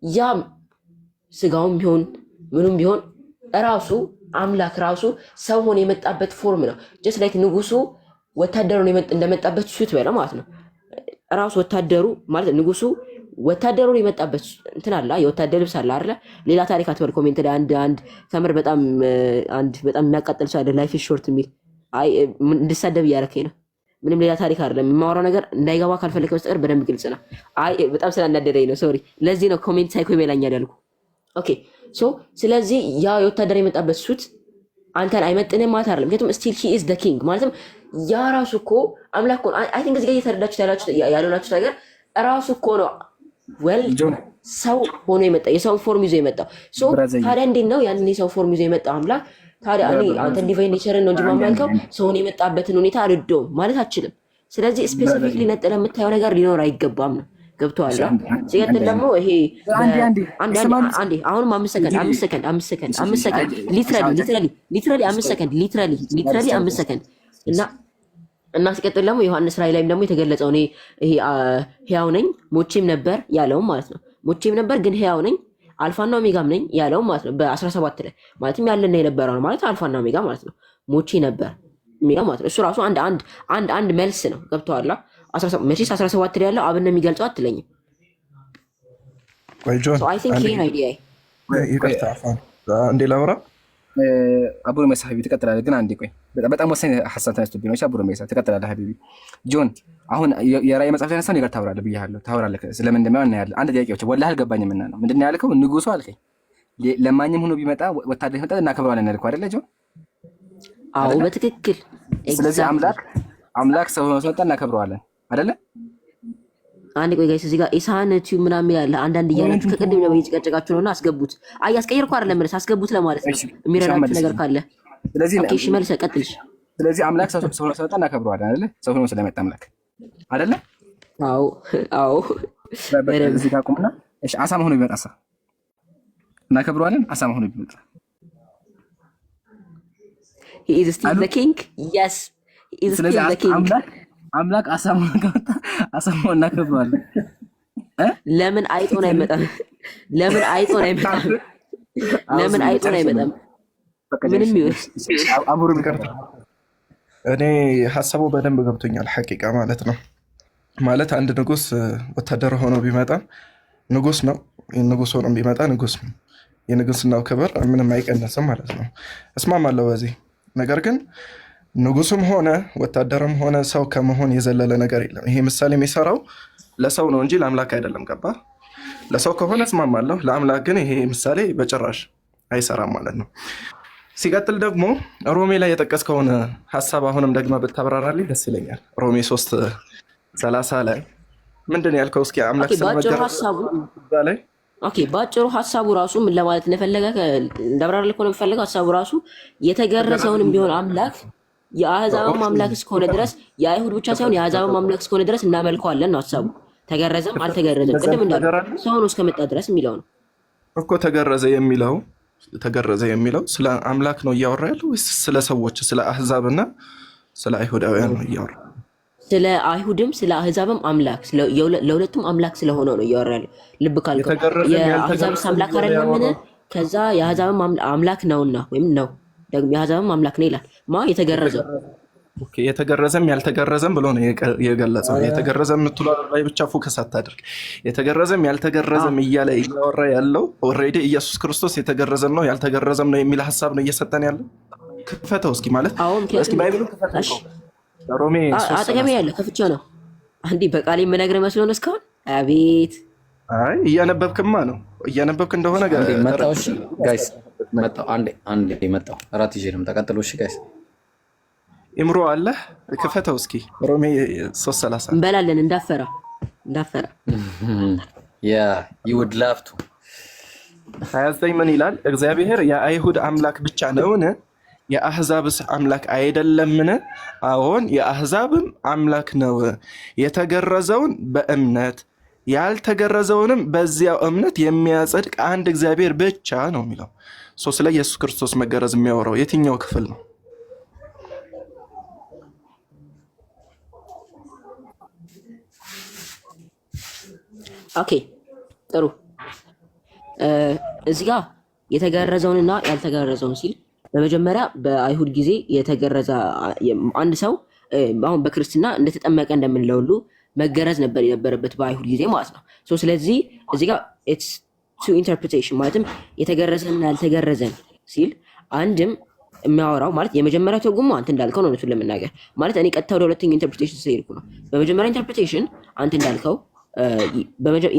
ያ ስጋውም ቢሆን ምኑም ቢሆን ራሱ አምላክ ራሱ ሰው ሆኖ የመጣበት ፎርም ነው። ጀስት ላይክ ንጉሱ ወታደሩን እንደመጣበት ሱት በለው ማለት ነው። ራሱ ወታደሩ ማለት ንጉሱ ወታደሩን የመጣበት እንትን አለ፣ የወታደር ልብስ አለ አይደለ? ሌላ ታሪክ አትበል። ኮሜንት ላይ አንድ ተምር በጣም የሚያቃጥል ሰው አይደል ላይፍ ኢዝ ሾርት የሚል እንድሳደብ እያደረከኝ ነው። ምንም ሌላ ታሪክ አይደለም የማወራው ነገር እንዳይገባ ካልፈለከ በስተቀር በደንብ ግልጽ ነው። በጣም ስላናደደኝ ነው ሶሪ። ለዚህ ነው ኮሜንት ሳይኮ ይበላኛል ያልኩ። ኦኬ ሶ ስለዚህ ያ የወታደር የመጣበት ሱት አንተን አይመጥንም ማለት አይደለም። ምክንያቱም ስቲል ሂ ኢዝ ዘ ኪንግ ማለትም ያ ራሱ እኮ አምላክ ነው። አይ ቲንክ እዚህ ጋር እየተረዳችሁ ያላችሁ ነገር ራሱ እኮ ነው ሰው ሆኖ የመጣ የሰውን ፎርም ይዞ የመጣው። ሶ ታዲያ እንዴት ነው ያንን የሰው ፎርም ይዞ የመጣው አምላክ ታዲያ አንተ ዲቫይን ኔቸርን ነው እንጂ ማመልከው ሰውን የመጣበትን ሁኔታ አልወደውም ማለት አችልም። ስለዚህ ስፔሲፊክሊ ነጥለ የምታየው ነገር ሊኖር አይገባም ነው። ገብቶሃል? ሲቀጥል ደግሞ ይሄ አንዴ አሁንም 5 ሰከንድ ሊትራሊ 5 ሰከንድ እና ሲቀጥል ደግሞ ዮሐንስ ራእይ ላይም ደግሞ የተገለጸው ይሄ ሕያው ነኝ ሞቼም ነበር ያለው ማለት ነው። ሞቼም ነበር ግን ሕያው ነኝ አልፋና ኦሜጋም ነኝ ያለው ማለት ነው። በ17 ላይ ማለትም ያለና የነበረው ነው ማለት አልፋና ኦሜጋ ማለት ነው። ሞቼ ነበር የሚለው ማለት ነው። እሱ ራሱ አንድ መልስ ነው። ገብቶሃል? 17 ላይ ያለው አብን ነው የሚገልጸው አትለኝም? ወይ ጆን አይ ቲንክ ይሄን አይዲያ ይቅርታ እንዴ ላውራ አቡነ መሳ ሀቢቢ ትቀጥላለህ። ግን አንዴ ቆይ፣ በጣም ወሳኝ ሀሳብ ተነስቶብኝ ነው። አቡነ መሳ ትቀጥላለህ ሀቢቢ። ጆን አሁን የራእይ መጽሐፍ ያነሳን ነገር ታወራለህ ብያለሁ። ታወራለህ ስለምን እንደማይሆን እናያለን። አንድ ጥያቄ ብቻ ወላሂ አልገባኝም እና ነው ምንድን ነው ያልከው? ንጉሱ አልከኝ ለማኝም ሆኖ ቢመጣ ወታደር ይመጣ እናከብረዋለን ያልከው አይደለ ጆን? አዎ በትክክል። ስለዚህ አምላክ ሰው ሆኖ ሲመጣ እናከብረዋለን አይደለ? አንድ ቆይ ጋይስ፣ እዚህ ጋር ኢሳን ቲዩብ ምናምን ያለ አንዳንድ እያላችሁ ከቅድም ነው እየጨቀጨቃችሁ ነውና አስገቡት። አይ አስቀየርኩ አይደለም ማለት አስገቡት ለማለት ነው የሚረዳችሁ ነገር ካለ። ስለዚህ ኦኬ እሺ መልሰህ ቀጥል። ስለዚህ አምላክ ሰው ሆኖ ሲመጣ እናከብረዋለን አይደለ? ሰው ሆኖ ስለመጣ አምላክ አይደለ? አዎ እዚህ ጋር ቁምና እሺ፣ አሳማ ሆኖ ቢመጣ እናከብረዋለን። አሳማ ሆኖ ቢመጣ he is still the king. yes he is still the king. አምላክ አሳማ ከመጣ አሳማ እናከብረዋለን። ለምን አይጦን አይመጣም? ለምን አይጦን አይመጣም? ምንም ይሁን አቡሩ ቢቀርታ እኔ ሐሳቡ በደንብ ገብቶኛል። ሐቂቃ ማለት ነው። ማለት አንድ ንጉስ ወታደር ሆኖ ቢመጣ ንጉስ ነው። ንጉስ ሆኖ ቢመጣ ንጉስ ነው። የንጉስናው ክብር ምንም አይቀነስም ማለት ነው። እስማማለሁ በዚህ ነገር። ግን ንጉስም ሆነ ወታደርም ሆነ ሰው ከመሆን የዘለለ ነገር የለም። ይሄ ምሳሌ የሚሰራው ለሰው ነው እንጂ ለአምላክ አይደለም። ገባ? ለሰው ከሆነ እስማማለሁ። ለአምላክ ግን ይሄ ምሳሌ በጭራሽ አይሰራም ማለት ነው። ሲቀጥል ደግሞ ሮሜ ላይ የጠቀስከውን ሀሳብ አሁንም ደግመህ ብታብራራልኝ ደስ ይለኛል። ሮሜ 3:30 ላይ ምንድን ያልከው? እስኪ አምላክ በአጭሩ ሀሳቡ ራሱ ምን ለማለት እንደፈለገ እንዳብራራልህ እኮ ነው የምፈልገው። ሀሳቡ ራሱ የተገረዘውንም ቢሆን አምላክ የአህዛብም አምላክ እስከሆነ ድረስ የአይሁድ ብቻ ሳይሆን የአህዛብም አምላክ እስከሆነ ድረስ እናመልከዋለን ነው ሀሳቡ። ተገረዘም አልተገረዘም ቅድም እንዳለ ሰውን እስከመጣ ድረስ የሚለው ነው እኮ። ተገረዘ የሚለው ስለ አምላክ ነው እያወራ ያለው ወይስ ስለ ሰዎች፣ ስለ አህዛብና ስለ አይሁዳውያን ነው እያወራ? ስለ አይሁድም ስለ አህዛብም አምላክ ለሁለቱም አምላክ ስለሆነው ነው እያወራ ያለው። ልብ ካልከው የአህዛብስ አምላክ አይደለምን? ከዛ የአህዛብም አምላክ ነውና ወይም ነው ደግሞ የአህዛብም አምላክ ነው ይላል። የተገረዘው የተገረዘም ያልተገረዘም ብሎ ነው የገለጸው። የተገረዘም የምትለው ላይ ብቻ ፎከስ አታድርግ። የተገረዘም ያልተገረዘም እያለ እያወራ ያለው ኦልሬዲ ኢየሱስ ክርስቶስ የተገረዘም ነው ያልተገረዘም ነው የሚል ሀሳብ ነው እየሰጠን ያለው። ክፈተው እስኪ ማለት እስኪ ባይብሉ ክፈተው። ሮሜ አጠገቤ ያለ ከፍቼው ነው አንዴ በቃሌ የምነግርህ መስሎ ነው እስካሁን። አቤት አይ እያነበብክማ ነው። እያነበብክ እንደሆነ መጣው። እሺ ጋይስ መጣው። አንዴ መጣው። አራት ይዤ ነው ተቀጥሎ። እሺ ጋይስ ኢምሮ አለ ክፈተው እስኪ ሮሜ 3:30 እንበላለን። እንዳፈራ you would love to 29 ምን ይላል? እግዚአብሔር የአይሁድ አምላክ ብቻ ነውን? የአህዛብስ አምላክ አይደለምን? አዎን የአህዛብም አምላክ ነው። የተገረዘውን በእምነት ያልተገረዘውንም በዚያው እምነት የሚያጸድቅ አንድ እግዚአብሔር ብቻ ነው የሚለው። ስለ ኢየሱስ ክርስቶስ መገረዝ የሚያወራው የትኛው ክፍል ነው? ኦኬ ጥሩ። እዚህ ጋር የተገረዘውንና ያልተገረዘውን ሲል በመጀመሪያ በአይሁድ ጊዜ የተገረዘ አንድ ሰው አሁን በክርስትና እንደተጠመቀ እንደምንለው ሁሉ መገረዝ ነበር የነበረበት በአይሁድ ጊዜ ማለት ነው። ስለዚህ እዚህ ጋር ኢትስ ቱ ኢንተርፕሬቴሽን ማለትም የተገረዘና ያልተገረዘን ሲል አንድም የሚያወራው ማለት የመጀመሪያው ትርጉሙ አንተ እንዳልከው ነው። እሱን ለመናገር ማለት እኔ ቀጥታ ወደ ሁለተኛው ኢንተርፕሬቴሽን ስለሄድኩ ነው። በመጀመሪያ ኢንተርፕሬቴሽን አንተ እንዳልከው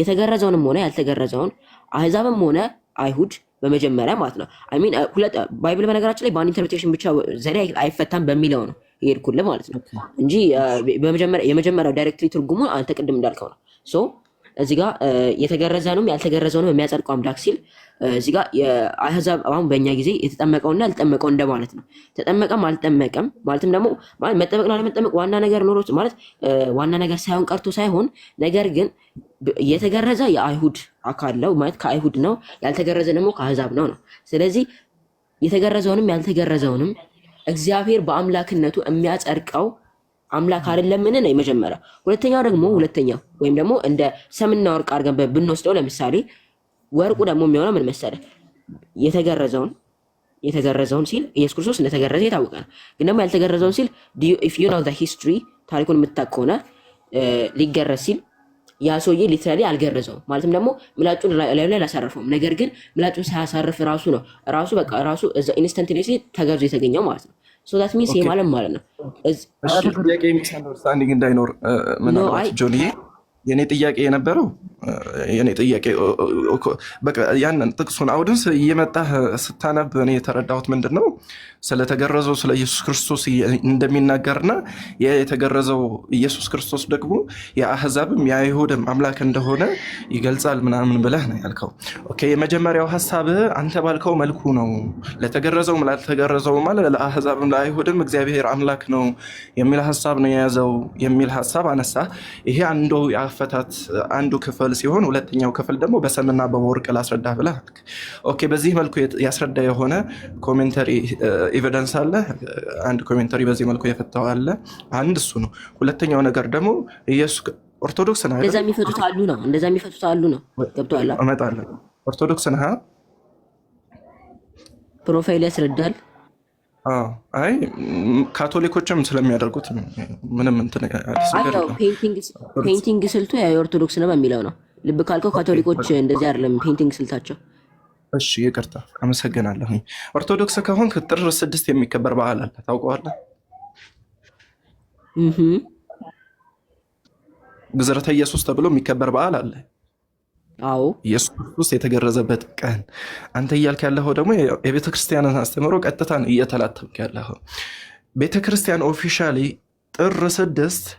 የተገረዘውንም ሆነ ያልተገረዘውን አህዛብም ሆነ አይሁድ በመጀመሪያ ማለት ነው። ሚን ሁለት ባይብል በነገራችን ላይ በአንድ ኢንተርፕሬቴሽን ብቻ ዘዴ አይፈታም በሚለው ነው የሄድኩልህ ማለት ነው እንጂ የመጀመሪያው ዳይሬክትሊ ትርጉሙ አንተ ቅድም እንዳልከው ነው። እዚህ ጋር የተገረዘውንም ያልተገረዘውንም የሚያጸድቀው አምላክ ሲል እዚህ ጋር የአህዛብ አሁን በእኛ ጊዜ የተጠመቀውና ያልተጠመቀው እንደማለት ነው። ተጠመቀም አልጠመቀም ማለትም ደግሞ ማለት መጠመቅና አለመጠመቅ ዋና ነገር ኖሮት ማለት ዋና ነገር ሳይሆን ቀርቶ ሳይሆን ነገር ግን የተገረዘ የአይሁድ አካል ነው ማለት ከአይሁድ ነው፣ ያልተገረዘ ደግሞ ከአህዛብ ነው። ስለዚህ የተገረዘውንም ያልተገረዘውንም እግዚአብሔር በአምላክነቱ የሚያጸድቀው አምላክ አይደለምን ነው የመጀመሪያው። ሁለተኛው ወይም ደግሞ እንደ ሰምና ወርቅ አድርገን ብንወስደው ለምሳሌ ወርቁ ደግሞ የሚሆነው ምን መሰለህ? የተገረዘውን ሲል ኢየሱስ ክርስቶስ እንደተገረዘ የታወቀ ነው። ግን ደግሞ ያልተገረዘውን ሲል if you know the history ታሪኩን የምታውቅ ከሆነ ሊገረዝ ሲል ያ ሰውዬ ሊትራሊ አልገረዘውም ማለትም ደግሞ ምላጩን ላይ አላሳረፈውም። ነገር ግን ምላጩን ሳያሳርፍ ራሱ እዛ ኢንስታንትሊ ተገርዞ የተገኘው ማለት ነው። that means ይሄ ማለት ነው ጥያቄ ሚስአንደርስታንዲንግ እንዳይኖር ምናልባት ጆንዬ የኔ ጥያቄ የነበረው በቃ ያንን ጥቅሱን አውድንስ እየመጣህ ስታነብ እኔ የተረዳሁት ምንድን ነው ስለተገረዘው ስለ ኢየሱስ ክርስቶስ እንደሚናገርና የተገረዘው ኢየሱስ ክርስቶስ ደግሞ የአህዛብም የአይሁድም አምላክ እንደሆነ ይገልጻል ምናምን ብለህ ነው ያልከው። ኦኬ የመጀመሪያው ሀሳብ አንተ ባልከው መልኩ ነው። ለተገረዘውም ላልተገረዘው ማለት ለአህዛብም ለአይሁድም እግዚአብሔር አምላክ ነው የሚል ሀሳብ ነው የያዘው የሚል ሀሳብ አነሳ። ይሄ አፈታት አንዱ ክፍል ሲሆን ሁለተኛው ክፍል ደግሞ በሰምና በወርቅ ላስረዳ ብለህ ኦኬ በዚህ መልኩ ያስረዳ የሆነ ኮሜንተሪ ኤቪደንስ አለ። አንድ ኮሜንተሪ በዚህ መልኩ የፈታው አለ። አንድ እሱ ነው። ሁለተኛው ነገር ደግሞ ኢየሱስ ኦርቶዶክስ ነው እንደዛ የሚፈቱት አሉ ነው ገብቶሃል? እመጣለሁ። ኦርቶዶክስ ነህ? ፕሮፋይል ያስረዳል። አይ ካቶሊኮችም ስለሚያደርጉት ምንም እንትን ፔይንቲንግ ስልቱ የኦርቶዶክስ ነው በሚለው ነው። ልብ ካልከው ካቶሊኮች እንደዚህ አይደለም ፔይንቲንግ ስልታቸው። እሺ ይቅርታ አመሰግናለሁ። ኦርቶዶክስ ከሆንክ ጥር 6 የሚከበር በዓል አለ ታውቀዋለህ? ግዝረተ ኢየሱስ ተብሎ የሚከበር በዓል አለ። አዎ ኢየሱስ ክርስቶስ የተገረዘበት ቀን። አንተ እያልክ ያለኸው ደግሞ የቤተክርስቲያንን አስተምህሮ ቀጥታ እየተላተምክ ያለኸው። ቤተክርስቲያን ኦፊሻሊ ጥር 6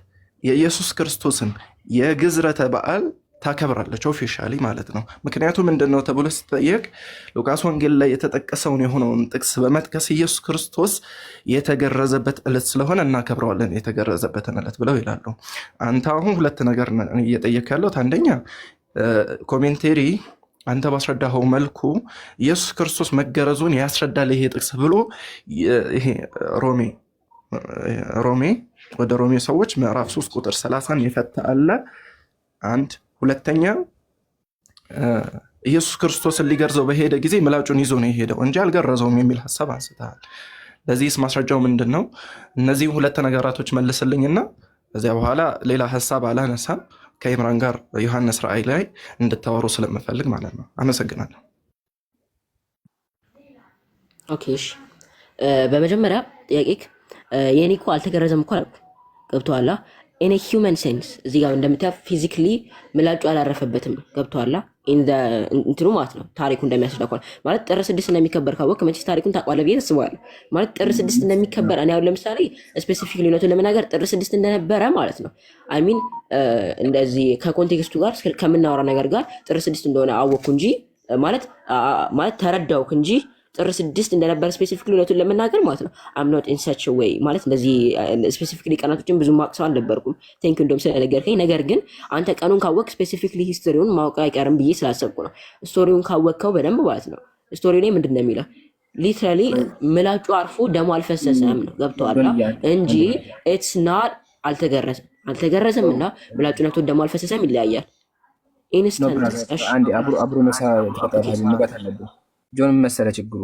የኢየሱስ ክርስቶስን የግዝረተ በዓል ታከብራለች ኦፊሻሊ ማለት ነው። ምክንያቱም ምንድነው ተብሎ ሲጠየቅ ሉቃስ ወንጌል ላይ የተጠቀሰውን የሆነውን ጥቅስ በመጥቀስ ኢየሱስ ክርስቶስ የተገረዘበት ዕለት ስለሆነ እናከብረዋለን የተገረዘበትን ዕለት ብለው ይላሉ። አንተ አሁን ሁለት ነገር እየጠየቅ ያለሁት፣ አንደኛ ኮሜንቴሪ አንተ ባስረዳኸው መልኩ ኢየሱስ ክርስቶስ መገረዙን ያስረዳል ይሄ ጥቅስ ብሎ ይሄ ሮሜ ወደ ሮሜ ሰዎች ምዕራፍ 3 ቁጥር 30 የፈታ አለ። አንድ ሁለተኛ ኢየሱስ ክርስቶስን ሊገርዘው በሄደ ጊዜ ምላጩን ይዞ ነው የሄደው እንጂ አልገረዘውም የሚል ሐሳብ አንስተሃል። ለዚህስ ማስረጃው ምንድን ነው? እነዚህ ሁለት ነገራቶች መልስልኝና ከዚያ በኋላ ሌላ ሐሳብ አላነሳም። ከኢምራን ጋር ዮሐንስ ራእይ ላይ እንድታወሩ ስለምፈልግ ማለት ነው። አመሰግናለሁ። ኦኬ እሺ። በመጀመሪያ ጥያቄክ የኔ እኮ አልተገረዘም እኮ አልኩ። ገብቶሃል? ኢን ሂውመን ሴንስ እዚህ ጋር እንደምታየው ፊዚካሊ ምላጩ አላረፈበትም። ገብቶሃል? እንትኑ ማለት ነው ታሪኩ እንደሚያስረዳው ማለት ጥር 6 እንደሚከበር ካወቅ መቼስ ታሪኩን ታውቃለህ ብዬ አስባለሁ። ማለት ጥር 6 እንደሚከበር እኔ አሁን ለምሳሌ ስፔሲፊክ ሊነቱን ለመናገር ጥር 6 እንደነበረ ማለት ነው አይ ሚን እንደዚህ ከኮንቴክስቱ ጋር ከምናወራ ነገር ጋር ጥር 6 እንደሆነ አወቅኩ እንጂ ማለት ተረዳውክ እንጂ ጥር 6 እንደነበረ ስፔሲፊክ ሊነቱን ለመናገር ማለት ነው አም ኖት ኢን ሰች ዌይ ማለት እንደዚህ ስፔሲፊክሊ ቀናቶችን ብዙ ማቅሰው አልነበርኩም። ቴንክ ዩ እንደም ስለነገርከኝ። ነገር ግን አንተ ቀኑን ካወቅ ስፔሲፊክሊ ሂስቶሪውን ማወቅ አይቀርም ብዬ ስላሰብኩ ነው። ስቶሪውን ካወቅከው በደንብ ማለት ነው ስቶሪ ላይ ምንድን ነው የሚለው ሊትራሊ ምላጩ አርፎ ደሙ አልፈሰሰም ነው። ገብቶሃል እንጂ ኢትስ ናት አልተገረዘም እና ምላጩ ነክቶ ደሙ አልፈሰሰም ይለያያል። ኢንስታንት አንዴ አብሮ መሳ ተቀጣጣለ ንጋት አለብኝ። ጆን መሰለ ችግሩ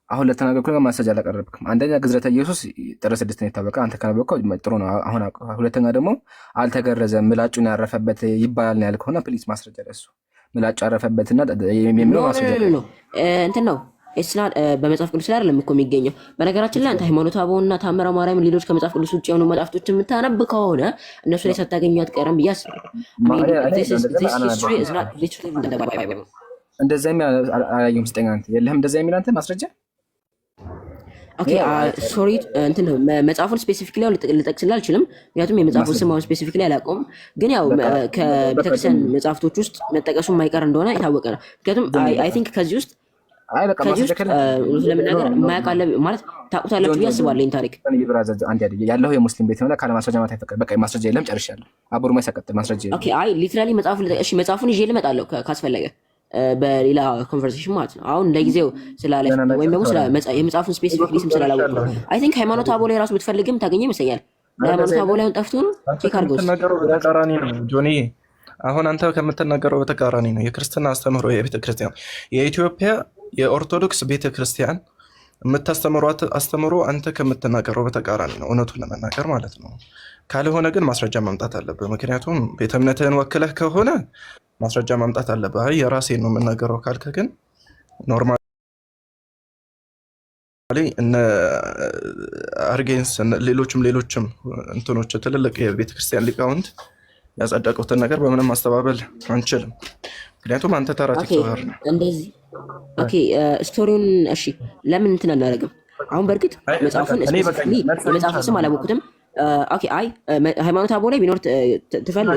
አሁን ለተናገርኩ ነገር ማስረጃ አላቀረብክም። አንደኛ ግዝረተ ኢየሱስ ጥር 6 ነው የታወቀው፣ አንተ ካነበብከው ጥሩ ነው። አሁን ሁለተኛ ደግሞ አልተገረዘም ምላጩን ያረፈበት ይባላል ነው ያልከውና ፕሊዝ ማስረጃ ለሱ ምላጩ ያረፈበትና የሚለው ማስረጃ ነው እንትን ነው እስናት በመጽሐፍ ቅዱስ ላይ አይደለም እኮ የሚገኘው። በነገራችን ላይ አንተ ሃይማኖተ አበውና ታምረ ማርያም ሌሎች ከመጽሐፍ ቅዱስ ውጭ የሆኑ መጽሐፍቶችን የምታነብ ከሆነ እነሱ ላይ ሳታገኙ አትቀርም ብዬ አስባለሁ። እንደዛ የሚል አላየሁም። ስጠኝ አንተ የለህም እንደዛ የሚል አንተ ማስረጃ። ኦኬ ሶሪ እንትን ነው መጽሐፉን ስፔሲፊክሊ ልጠቅስልህ አልችልም፣ ምክንያቱም የመጽሐፉን ስም አሁን ስፔሲፊክሊ አላውቀውም። ግን ያው ከቤተክርስቲያን መጽሐፍቶች ውስጥ መጠቀሱ የማይቀር እንደሆነ የታወቀ ነው። ምክንያቱም አይ ቲንክ ከዚህ ውስጥ ለምናገር የማያውቃለ ማለት ታውቁታላችሁ ብዬ አስባለሁ። ይህን ታሪክ ያለው የሙስሊም ቤት ሆነ ካለ ማስረጃ ማለት አይፈቀድም። በቃ ማስረጃ የለም ጨርሻለሁ። አቦር ማይሰቀጥል ማስረጃ የለም። ኦኬ አይ ሊትራሊ መጽሐፉን ይዤ ልመጣለሁ ካስፈለገ በሌላ ኮንቨርሴሽን ማለት ነው። አሁን ለጊዜው ስላለች ወይም ደግሞ የመጽሐፉን ስፔሲፊክ ስም ስላላወቅኩ ነው። አይ ቲንክ ሃይማኖተ አበው ላይ ራሱ ብትፈልግም ታገኘ ይመስለኛል። ሃይማኖተ አበው ላይ ጠፍቶ ነው ቼክ አድርገው። በተቃራኒ ነው ጆኒ፣ አሁን አንተ ከምትናገረው በተቃራኒ ነው። የክርስትና አስተምህሮ የቤተክርስቲያን የኢትዮጵያ የኦርቶዶክስ ቤተክርስቲያን የምታስተምሯት አስተምሮ አንተ ከምትናገረው በተቃራኒ ነው፣ እውነቱን ለመናገር ማለት ነው። ካልሆነ ግን ማስረጃ ማምጣት አለብህ። ምክንያቱም ቤተ እምነትህን ወክለህ ከሆነ ማስረጃ ማምጣት አለብህ። አይ የራሴን ነው የምናገረው ካልክ ግን ኖርማሊ እነ አርጌንስ ሌሎችም እንትኖች ትልልቅ የቤተክርስቲያን ሊቃውንት ያጸደቁትን ነገር በምንም ማስተባበል አንችልም። ምክንያቱም አንተ ተራ ቲክቶከር ነህ። እንደዚህ ኦኬ ስቶሪውን እሺ ለምን እንትን አናደርግም? አሁን በእርግጥ መጽሐፉን ስፔሲፊክሊ የመጽሐፉን ስም አላወቅኩትም። ኦኬ አይ ሃይማኖተ አበው ላይ ቢኖር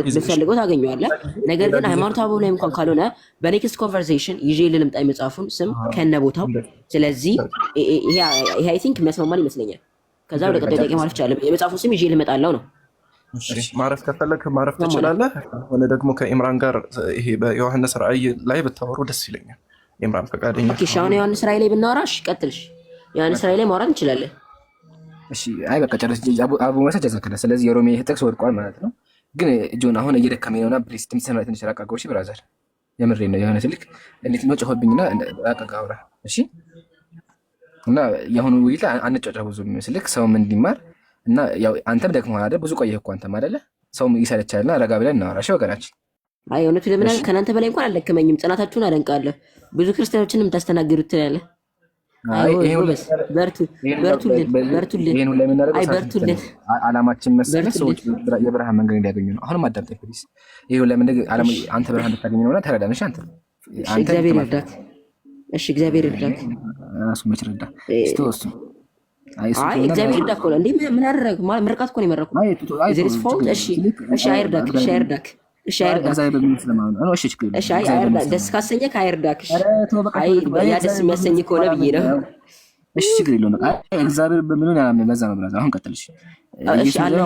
ብትፈልገው ታገኘዋለህ። ነገር ግን ሃይማኖተ አበው ላይ እንኳን ካልሆነ በኔክስት ኮንቨርሴሽን ይዤ ልምጣ የመጽሐፉን ስም ከነ ቦታው። ስለዚህ ይሄ አይ ቲንክ የሚያስማማል ይመስለኛል። ከዛ ወደ ቀጣይ ጥያቄ ማለፍ ይቻላል። የመጽሐፉን ስም ይዤ ልመጣለው ነው። ማረፍ ከፈለክ ማረፍ ትችላለህ። ሆነ ደግሞ ከኢምራን ጋር ይሄ በዮሐንስ ራእይ ላይ ብታወሩ ደስ ይለኛል። ኢምራን ፈቃደኛ። ኦኬ ሻውን ዮሐንስ ራእይ ላይ ብናወራሽ ቀጥልሽ። ዮሐንስ ራእይ ላይ ማውራት እንችላለን። እሺ አይ በቃ ጨርስ። አቡ መሰጃ ዘከለ። ስለዚህ የሮሜ ጥቅስ ወድቋል ማለት ነው። ግን ጆን አሁን እየደከመኝ ነውና ፕሊስ ትንሽ ሰማይ ትንሽ ራቅ አድርገው። እሺ ብራዘር የምሬን ነው። የሆነ ትልቅ እንዴት ነው ጮኸብኝና ራቅ አውራ። እሺ እና የአሁኑ ውይይት አንጨጨው ብዙ ምስልክ ሰውም እንዲማር እና ያው አንተም ደክሞሃል አይደል? ብዙ ቆየህ እኮ አንተም አይደለ? ሰውም ይሰለቻልና ረጋ ብለን እናወራ። እሺ ወገናችን። አይ እውነቱ ለምን ከእናንተ በላይ እንኳን አልደከመኝም። ጽናታችሁን አደንቃለሁ። ብዙ ክርስቲያኖችንም ታስተናግዱት ትላለህ። ጎበዝ በርቱልን። ይሄን ሁሉ የምናደርገው አይ በርቱልን፣ ዓላማችን መሰለህ ሰዎች የብርሃን መንገድ እንዲያገኙ ነው። አሁንም አዳምጠኝ ፕሊዝ። ይሄ ሁሉ አንተ ብርሃን እንድታገኝ ነውና ተረዳን። እሺ አንተ እግዚአብሔር ይርዳክ። እሺ እግዚአብሔር ይርዳክ። እሱ መች ረዳ እስቲ ወሱ አይ እግዚአብሔር ይርዳክ ነው እንዴ? ምን አደረግ ማለት ምርቃት እኮ ነው የመረኩት። ዜሪስ ፎልት። እሺ አይርዳክ። ደስ ካሰኘህ አይርዳክ። ያ ደስ የሚያሰኝ ከሆነ ብዬ ነው። እሺ ችግር የለውም። እግዚአብሔር በምንም ያላምን ለዛ ነው ብራዘር። አሁን ቀጥል። እሺ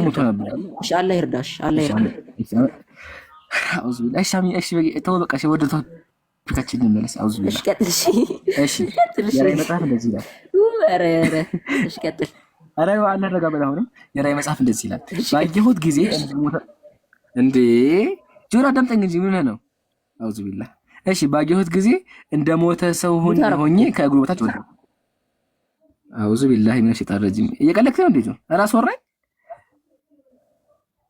ሞቶ ነበር። እሺ አላህ ይርዳሽ። አላህ ይርዳሽ። አውዝ ቢላ። እሺ ተው በቃ። ወደ ቶፒካችን እንመለስ። አውዝ ቢላ። እሺ ቀጥል። እሺ የራእይ መጽሐፍ እንደዚህ ይላል። እሺ ቀጥል። ኧረ በአላህ ረጋ በል። አሁንም የራእይ መጽሐፍ እንደዚህ ይላል። ባየሁት ጊዜ እንዴ ጆሮ አዳምጠኝ እንጂ ምን ነው? አውዝ ቢላ። እሺ ባየሁት ጊዜ እንደ ሞተ ሰው ሆኜ ከእግሩ በታች ወደቅሁ። አውዝ ቢላ ምን ሸጣን ረጅም እየቀለድክ ነው እንዴ? ጆን ራስ ወራኝ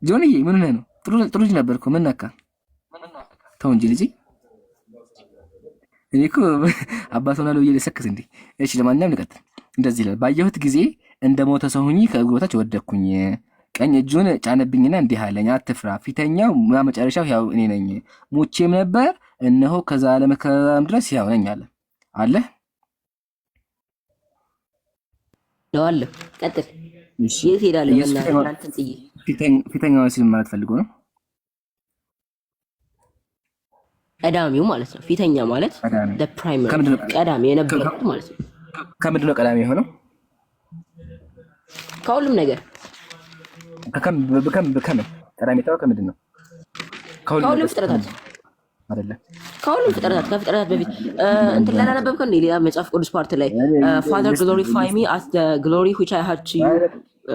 ጆንዬ ምን ነው? ጥሩ ልጅ ነበርኩ። ምን ነካ? ተው እንጂ ልጅ። እኔ እኮ አባት ሆናለሁ እየለሰክስ እንዴ። እሺ ለማንኛውም ልቀጥል። እንደዚህ ይላል። ባየሁት ጊዜ እንደ ሞተ ሰው ሆኜ ከእግሩ በታች ወደቅኩኝ። ቀኝ እጁን ጫነብኝና እንዲህ አለኝ፣ አትፍራ፣ ፊተኛው መጨረሻው ያው እኔ ነኝ። ሙቼም ነበር፣ እነሆ ከዘላለም እስከ ዘላለም ድረስ ያው ነኝ አለ አለ አለ። ቀጥል። እሺ የት ሄዳለህ? ፊተኛው ሲል ማለት ፈልጎ ነው። ቀዳሚው ማለት ነው። ፊተኛ ማለት the primary ቀዳሚ የነበረው ማለት ነው። ከምንድን ነው ቀዳሚ የሆነው? ከሁሉም ነገር ቀዳሚታው ከምንድን ነው? ከሁሉም ፍጥረታት አይደለም። ከሁሉም ፍጥረታት ከፍጥረታት በፊት እንትን ላላነበብከው እንዴ? ሌላ መጽሐፍ ቅዱስ ፓርት ላይ Father glorify me as the glory which I had to you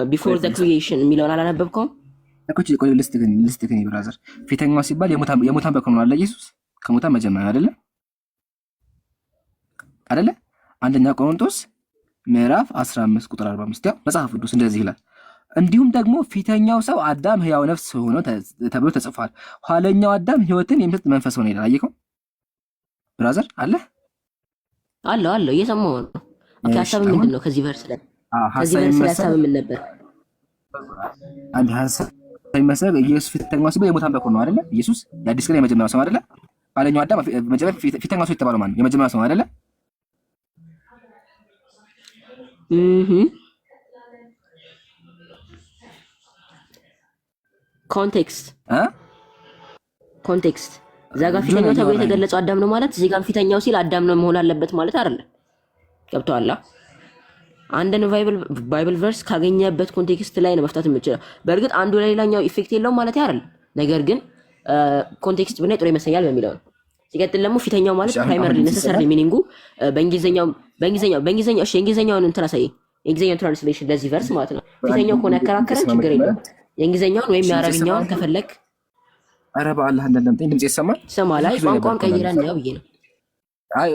before the creation የሚለውን አላነበብከውም? ቆይ ልስጥህ ብራዘር። ፊተኛው ሲባል የሙታን በኩር ነው አለ ኢየሱስ ከሙታን መጀመሪያ አይደለ? አንደኛ ቆሮንቶስ ምዕራፍ 15 ቁጥር 45 ያው መጽሐፍ ቅዱስ እንደዚህ ይላል። እንዲሁም ደግሞ ፊተኛው ሰው አዳም ሕያው ነፍስ ሆኖ ተብሎ ተጽፏል። ኋለኛው አዳም ሕይወትን የሚሰጥ መንፈስ ሆኖ ይላል። አየከው ብራዘር? አለ እየሰማሁ ነው። ኦኬ ሐሳብ ምንድን ነው ከዚህ ቨርስ ላይ? ከዚህ ቨርስ ላይ ሐሳብ ምን ነበር? አንድ ሐሳብ መሰለ ኢየሱስ ፊተኛው ሲባል የሙታን በኩር ነው አይደለ? ኢየሱስ የአዲስ ኪዳን የመጀመሪያው ሰው አይደለ? ኋለኛው አዳም መጀመሪያ ፊተኛው ሰው የተባለው ማን ነው? የመጀመሪያው ሰው አይደለ? ኮንቴክስት እዛ ጋር ፊተኛው ተብሎ የተገለጸው አዳም ነው ማለት እዚህ ጋር ፊተኛው ሲል አዳም ነው መሆን አለበት ማለት አይደለም። ገብቶሃል? አንድን ባይብል ቨርስ ካገኘበት ኮንቴክስት ላይ ነው መፍታት የምችለው። በእርግጥ አንዱ ለሌላኛው ኢፌክት የለውም ማለት አይደለም። ነገር ግን ኮንቴክስት ብናይ ጥሩ ይመስለኛል በሚለው ነው። ሲቀጥል ደግሞ ፊተኛው ማለት ፕራይመሪ ነሰሰሪ ሚኒንጉ በእንግሊዘኛው እሺ የእንግሊዘኛውን እንትን አሳየኝ። የእንግሊዘኛውን ትራንስሌሽን ለዚህ ቨርስ ማለት ነው። ፊተኛው ከሆነ ያከራከረን ችግር የለውም። የእንግሊዘኛውን ወይም የአረብኛውን ከፈለክ ኧረ በአላህ እንደምጠኝ ድምጽ ይሰማል። ሰማ ላይ ቋንቋን ቀይረን ነው ብዬ ነው። አይ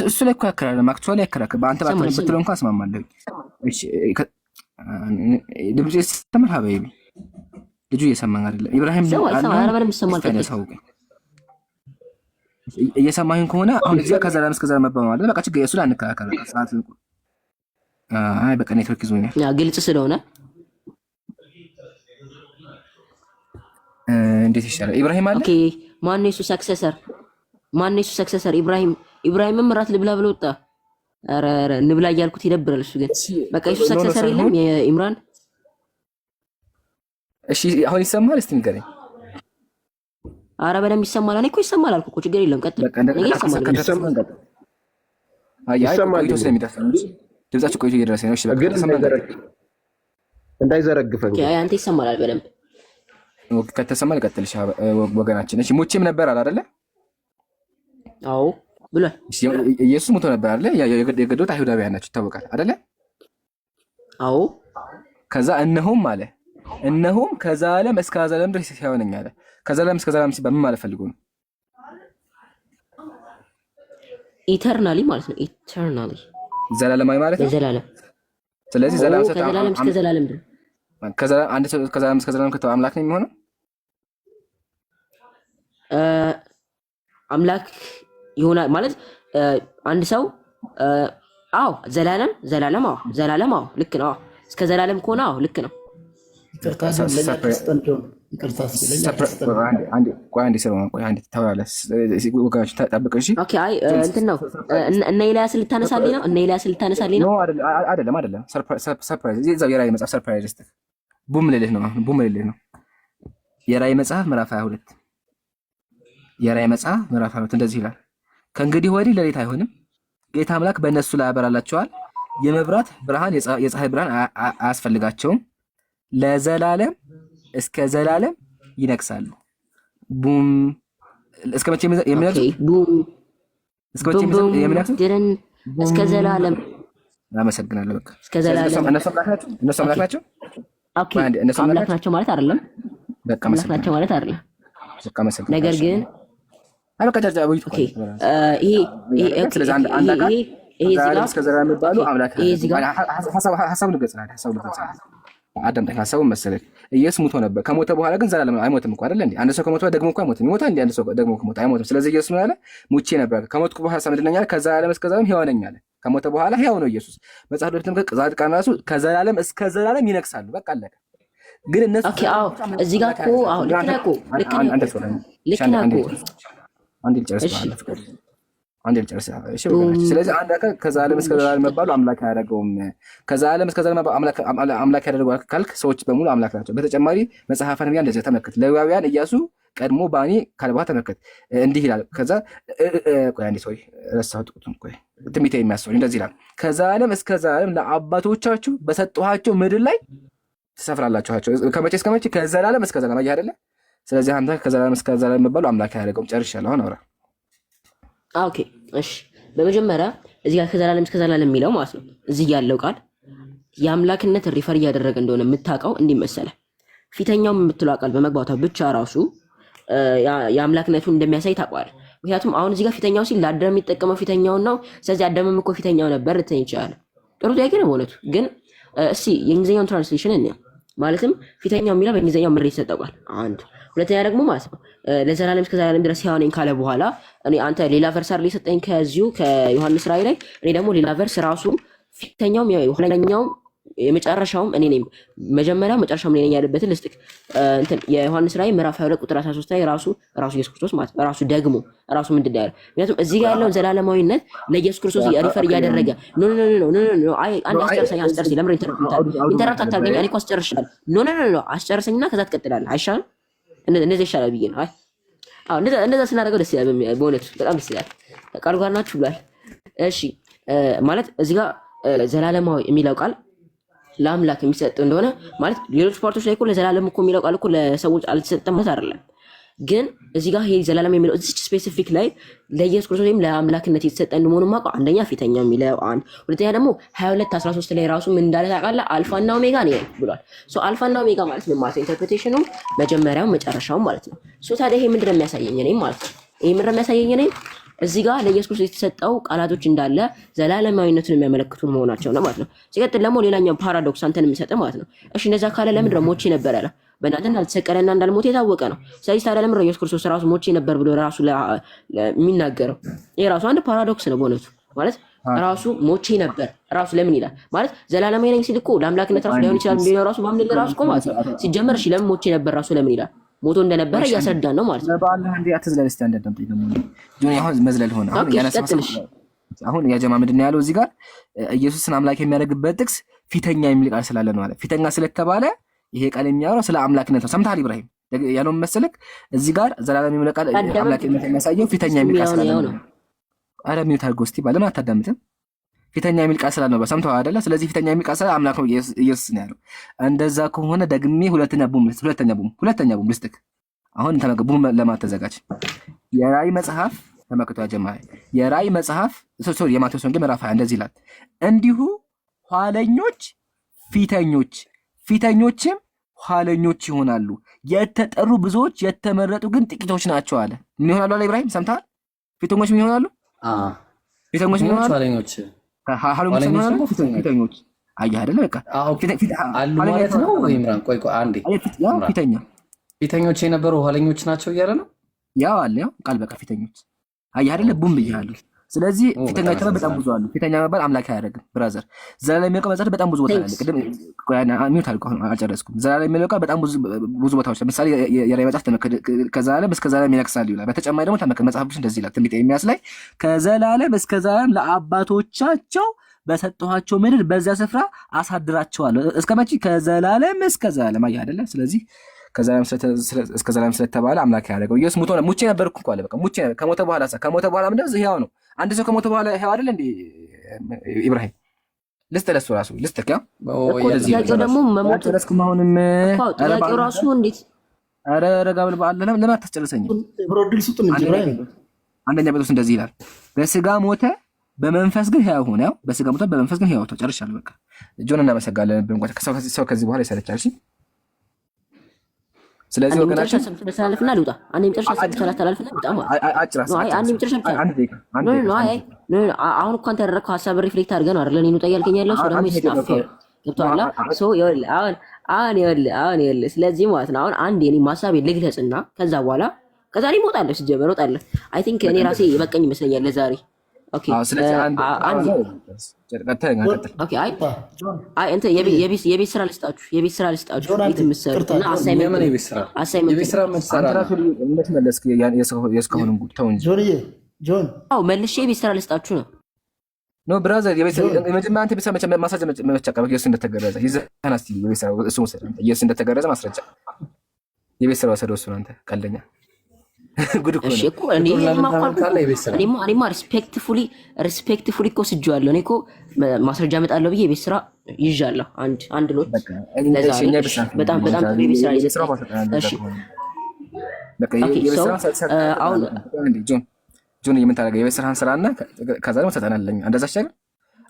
እሱ ላይ እኮ ያከራከራል። አክቹዋሊ ያከራከራል። በአንተ ባትለው እንኳን አስማማለሁ። እሺ ድምጽ ይሰማል። ሀበይቢ ልጁ እየሰማኝ አይደለም። ኢብራሂም እየሰማኝ ከሆነ አሁን እዚህ ከዘላለም እስከ ዘላለም መባል ማለት በቃ ችግር የሱ ላይ አንከራከር። ሰዓት አይ በቃ ኔትወርክ ይዞኛል። ግልጽ ስለሆነ እንዴት ይሻላል? ኢብራሂም አለ። ኦኬ ማን የሱ ሰክሰሰር? ኢብራሂምም እራት ልብላ ብሎ ወጣ። ኧረ እንብላ እያልኩት ይደብራል። እሱ ግን በቃ የሱ ሰክሰሰር የለም የኢምራን። እሺ አሁን ይሰማል? እስቲ ንገረኝ። ኧረ በደምብ ይሰማል። እኔ እኮ ይሰማል አልኩ እኮ ችግር የለም። ቀጥል። ድምጻችሁ ቆይቶ እየደረሰ ነው። እሺ በቃ እንዳይዘረግፈን አንተ ይሰማል በደምብ ከተሰማ ልቀጥል ወገናችን። እሺ ሞቼም ነበር አለ አይደለ? አዎ ብሏል። ኢየሱስ ሞቶ ነበር አይደለ? የገደሉት አይሁዳውያን ናቸው ይታወቃል አይደለ? አዎ። ከዛ እነሆም ከዘላለም እስከ ዘላለም ድረስ ሕያው ነኝ አለ። ከዘላለም እስከ ዘላለም ሲባል ምን ማለት ፈልጎ ነው? ኢተርናሊ ማለት ነው። ኢተርናሊ ዘላለማዊ ማለት ነው። ዘላለም። ስለዚህ ከዘላለም እስከ ዘላለም ድረስ አንድ ሰው ከዘላለም እስከ ዘላለም ከተው አምላክ ነው የሚሆነው። አምላክ ይሆናል ማለት አንድ ሰው አዎ ዘላለም ዘላለም አዎ ዘላለም አዎ ልክ ነው። አዎ እስከ ዘላለም ከሆነ አዎ ልክ ነው። ኦኬ አይ እንትን ነው እነ ኤልያስ ልታነሳልኝ ነው። እነ ኤልያስ ልታነሳልኝ ነው። አይደለም ሰርፕራይዝ እዛው የራእይ መጽሐፍ ሰርፕራይዝ እስቲ ቡም ልልህ ነው። የራእይ መጽሐፍ ምዕራፍ 22 የራእይ መጽሐፍ ምዕራፍ 22 እንደዚህ ይላል። ከእንግዲህ ወዲህ ሌሊት አይሆንም፣ ጌታ አምላክ በእነሱ ላይ ያበራላቸዋል። የመብራት ብርሃን የፀሐይ ብርሃን አያስፈልጋቸውም። ለዘላለም እስከ ዘላለም ይነግሳሉ። ቡም እስከ መቼ የሚነግሱ? ቡም እስከ መቼ የሚነግሱ? እስከ ዘላለም። አመሰግናለሁ። በቃ እስከ ዘላለም። እነሱ አምላክ ናቸው። ኦኬ አምላክ ናቸው ማለት አይደለም። በቃ አምላክ ናቸው ማለት አይደለም። በቃ አመሰግናለሁ። ነገር ግን በቃ ጃጃ ወይ ኦኬ ይሄ እስከ ዘላለም የሚባሉ አምላክ ሀሳቡን ልገጽልህ። አዳምጠኝ። ሀሳቡን መሰለህ ኢየሱስ ሙቶ ነበር። ከሞተ በኋላ ግን ዘላለም አይሞትም እኮ አይደለ እንዴ? አንድ ሰው ከሞተ ደግሞ እኮ አይሞትም። ይሞታል እንዴ? አንድ ሰው ደግሞ ከሞተ አይሞትም። ስለዚህ ኢየሱስ ምን አለ? ሙቼ ነበር፣ ከሞትኩ በኋላ ምንድን ነኝ አለ? ከዘላለም እስከ ዘላለም ሕያው ነኝ አለ። ከሞተ በኋላ ሕያው ነው ኢየሱስ። መጽሐፍ ቅዱስም ጻድቃን ራሱ ከዘላለም እስከ ዘላለም ይነግሳሉ። በቃ አለቀ። ግን እነሱ ኦኬ አዎ እዚህ ጋር እኮ አዎ ልክ ነህ እኮ አንድ ልጨርስ። ስለዚህ አንድ አካል ከዘላለም እስከ ዘላለም መባሉ አምላክ አያደርገውም። ከዘላለም እስከ ዘላለም አምላክ ያደረገው ካልክ ሰዎች በሙሉ አምላክ ናቸው። በተጨማሪ መጽሐፈ ነህምያ እንደዚህ ተመልከት። ሌዋውያን ኢያሱ ቀድሞ ባኒ ካልባ ተመልከት እንዲህ ይላል። ከዛ ቆይ አንዴ ሰው ረሳሁት። ቆይ ትንቢት የሚያስፈልግ እንደዚህ ይላል። ከዘላለም እስከ ዘላለም ለአባቶቻችሁ በሰጠኋቸው ምድር ላይ ትሰፍራላችኋቸው። ከመቼ እስከ መቼ? ከዘላለም እስከ ዘላለም። አየህ አይደለ? ስለዚህ አንተ ከዘላለም እስከ ዘላለም መባሉ አምላክ አያደርገውም። ጨርሻለሁ። አሁን አውራ። ኦኬ እሺ፣ በመጀመሪያ እዚህ ጋር ከዘላለም እስከ ዘላለም የሚለው ማለት ነው እዚህ ያለው ቃል የአምላክነት ሪፈር እያደረገ እንደሆነ የምታውቀው እንዲህ መሰለህ። ፊተኛው የምትለው ቃል በመግባቷ ብቻ ራሱ የአምላክነቱን እንደሚያሳይ ታውቀዋለህ። ምክንያቱም አሁን እዚህ ጋር ፊተኛው ሲል ለአዳም የሚጠቀመው ፊተኛውን ነው። ስለዚህ አዳምም እኮ ፊተኛው ነበር ልትለኝ ይችላል። ጥሩ ጥያቄ ነው በእውነቱ። ግን እስኪ የእንግሊዝኛውን ትራንስሌሽን እንየው። ማለትም ፊተኛው የሚለው በእንግሊዝኛው ምሬት ይሰጠዋል። አንድ ሁለተኛ ደግሞ ማለት ነው ለዘላለም እስከ ዘላለም ድረስ ሕያው ነኝ ካለ በኋላ እኔ አንተ ሌላ ቨርስ አይደል የሰጠኝ ከዚሁ ከዮሐንስ ራእይ ላይ፣ እኔ ደግሞ ሌላ ቨርስ ራሱ ፊተኛውም የኋለኛውም የመጨረሻውም እኔ ነኝ መጀመሪያው መጨረሻውም እኔ ነኝ ያለበትን ልስጥክ። እንትን የዮሐንስ ራእይ ምዕራፍ 22 ቁጥር 13 ላይ ራሱ ኢየሱስ ክርስቶስ ማለት ራሱ ደግሞ ራሱ ምንድን ያለው? ምክንያቱም እዚህ ጋር ያለውን ዘላለማዊነት ለኢየሱስ ክርስቶስ ሪፈር እያደረገ ኖ አይ አንድ አስጨርሰኝ ለምን ኢንተራክት አታርገኝ? እኔ እኮ አስጨርሻለሁ። ኖ አስጨርሰኝና ከዛ ትቀጥላለህ። አይሻልም? እንደዚህ ይሻላል ብዬ ነው። አዎ እንደዛ ስናደርገው ደስ ይላል። በእውነቱ በጣም ደስ ይላል። ቃል ጋር ናችሁ ብሏል። እሺ ማለት እዚህ ጋር ዘላለማዊ የሚለው ቃል ለአምላክ የሚሰጥ እንደሆነ ማለት ሌሎች ፓርቶች ላይ እኮ ለዘላለም እኮ የሚለው ቃል እኮ ለሰዎች አልተሰጠም ማለት አይደለም። ግን እዚህ ጋር ይሄ ዘላለም የሚለው እዚህ ስፔሲፊክ ላይ ለኢየሱስ ክርስቶስ ወይም ለአምላክነት የተሰጠ እንደሆነ ማውቀው አንደኛ ፊተኛ የሚለው አንድ፣ ሁለተኛ ደግሞ 22:13 ላይ ራሱ ምን እንዳለ ታውቃለህ? አልፋና ኦሜጋ ነው ብሏል። ሶ አልፋና ኦሜጋ ማለት ምን ማለት ነው? ኢንተርፕሬቴሽኑ መጀመሪያው መጨረሻው ማለት ነው። ሶ ታዲያ ይሄ ምንድነው የሚያሳየኝ እኔ ማለት ነው? ይሄ ምንድነው የሚያሳየኝ እኔ እዚህ ጋር ለኢየሱስ ክርስቶስ የተሰጠው ቃላቶች እንዳለ ዘላለማዊነቱን የሚያመለክቱ መሆናቸው ነው ማለት ነው። ሲቀጥል ደግሞ ሌላኛው ፓራዶክስ አንተን የሚሰጥ ማለት ነው። እሺ እንደዛ ካለ ለምንድን ነው ሞቼ ነበር ያለ? በእናንተ እንዳልተሰቀለና እንዳልሞተ የታወቀ ነው። ስለዚህ ታዲያ ለምንድን ነው ኢየሱስ ክርስቶስ ራሱ ሞቼ ነበር ብሎ ራሱ የሚናገረው? ይሄ ራሱ አንድ ፓራዶክስ ነው በእውነቱ። ማለት ራሱ ሞቼ ነበር ራሱ ለምን ይላል? ማለት ዘላለማዊ ነኝ ሲል እኮ ለአምላክነት ራሱ ላይሆን ይችላል ቢሆን ራሱ ማምነል ራሱ እኮ ማለት ነው። ሲጀመር እሺ ለምን ሞቼ ነበር ራሱ ለምን ይላል? ሞቶ እንደነበረ እያስረዳን ነው ማለት ነው። በአላህ እንዴ አትዝለል እስቲ አንደም ደግሞ ጆኒ አሁን መዝለል ሆነ። አሁን ያ ጀማ ምንድን ነው ያለው እዚህ ጋር ኢየሱስን አምላክ የሚያደርግበት ጥቅስ ፊተኛ የሚል ቃል ስላለ ነው አለ። ፊተኛ ስለተባለ ይሄ ቃል የሚያወራው ስለ አምላክነት ነው። ሰምተሃል ኢብራሂም ያለውን መሰለክ እዚህ ጋር ዘላለም የሚል ቃል አምላክነት የሚያሳየው ፊተኛ የሚል ቃል ስላለ ነው። አረ ምን ታርጎ እስቲ ባለማ አታዳምጥም? ፊተኛ የሚል ቃል ስላለ ነው። ሰምተሃል አይደለ? ስለዚህ ፊተኛ የሚል ቃል ስላለ አምላክ ነው ኢየሱስ ነው ያለው። እንደዛ ከሆነ ደግሜ ሁለተኛ ቡም ልስጥክ። አሁን ተመከ ቡም ለማተዘጋጅ የራእይ መጽሐፍ ተመክቶ ያጀማል። የራእይ መጽሐፍ የማቴዎስ ወንጌል ምዕራፍ 20 እንደዚህ ይላል፣ እንዲሁ ኋለኞች ፊተኞችም ኋለኞች ይሆናሉ። የተጠሩ ብዙዎች የተመረጡ ግን ጥቂቶች ናቸው አለ። ምን ይሆናሉ አለ ኢብራሂም? ሰምተሃል? ፊተኞች ምን ይሆናሉ? ፊተኞች ምን ይሆናሉ? ፊተኞች አየህ አይደለ? በቃ አሉ ማለት ነው። ኢምራን ቆይ አንዴ ፊተኞች የነበሩ ኋለኞች ናቸው እያለ ነው። ያው አለ ያው ቃል በቃ ፊተኞች አየህ አይደለ? ቡም ብያለሁ። ስለዚህ ፊተኛ የተባለ በጣም ብዙ አሉ። ፊተኛ መባል አምላክ አያደርግም ብራዘር። ዘላለም የሚለው መጽሐፍ በጣም ብዙ ቦታ አለ። ቅድም ሚውት አልጨረስኩም። ዘላለም የሚለው ቃል በጣም ብዙ ቦታዎች ለምሳሌ የራዕይ መጽሐፍ ከዘላለም እስከ ዘላለም ይነግሣል ይላል። በተጨማሪ ደግሞ ተመልከት መጽሐፍ ቅዱስ እንደዚህ ይላል። ትንቢተ ኤርምያስ ላይ ከዘላለም እስከ ዘላለም ለአባቶቻቸው በሰጠኋቸው ምድር በዚያ ስፍራ አሳድራቸዋለሁ። እስከ መቼ? ከዘላለም እስከ ዘላለም። አየህ አይደለ? ስለዚህ ከዘላለም እስከ ዘላለም ስለተባለ አምላክ ያደረገው ኢየሱስ ሙቼ ነበርኩ እኮ አለ። በቃ ሙቼ ከሞተ በኋላ ምንድን ነው ሕያው ነው። አንድ ሰው ከሞተ በኋላ ሕያው አይደል እንዴ? ኢብራሂም ልስጥ ለሱ ራሱ ልስጥ ካ ጥያቄው ደግሞ መሞት አሁንም ጥያቄው ራሱ እንዴት? ኧረ ረጋ ብል በአለ ለምን አታስጨርሰኝም? አንደኛ ጴጥሮስ እንደዚህ ይላል፣ በስጋ ሞተ በመንፈስ ግን ሕያው ሆነ። በስጋ ሞተ በመንፈስ ግን ሕያው ጨርሻለሁ። በቃ ጆን እናመሰጋለን። ሰው ከዚህ በኋላ ይሰለቻል። እሺ ስለዚህ ወገናችን ተላልፍና ልውጣ። አንዴ መጨረሻ ተላልፍና ልውጣ ማለት ነው። አንዴ መጨረሻ ብቻ አሁን እኮ አንተ ያደረግከው ሀሳብ ሪፍሌክት አድርገህ ነው አይደል? እኔ ልውጣ እያልከኝ ያለው ሰው ደግሞ ይስጣፍ ገብቶሃል? ሶ አሁን ይኸውልህ ስለዚህ ማለት ነው አሁን አንዴ እኔ ሀሳቤ ልግለጽና ከዛ በኋላ እኔ እወጣለሁ። ሲጀመር እወጣለሁ። አይ ቲንክ እኔ ራሴ የበቃኝ ይመስለኛል ለዛሬ። ኦኬ የቤት ስራ ልስጣችሁ። ቤት የምትሰሩት እና መልሼ የቤት ስራ ልስጣችሁ ነው። ኖ ብራዘር ኢየሱስ እንደተገረዘ ማስረጃ የቤት ስራ ወሰደው እሱ ነው። አንተ ቀልደኛ እኔማ ሪስፔክትፉሊ እኮ ስጄዋለሁ። እኔ እኮ ማስረጃ እመጣለሁ ብዬ የቤት ስራ ይዣለሁ። አንድ ኖት በጣም የቤት ስራ ጆን የምታደርገው የቤት ስራህን ስራና ከዛ ደግሞ ትሰጠናለህ። እንደዛ አይደል?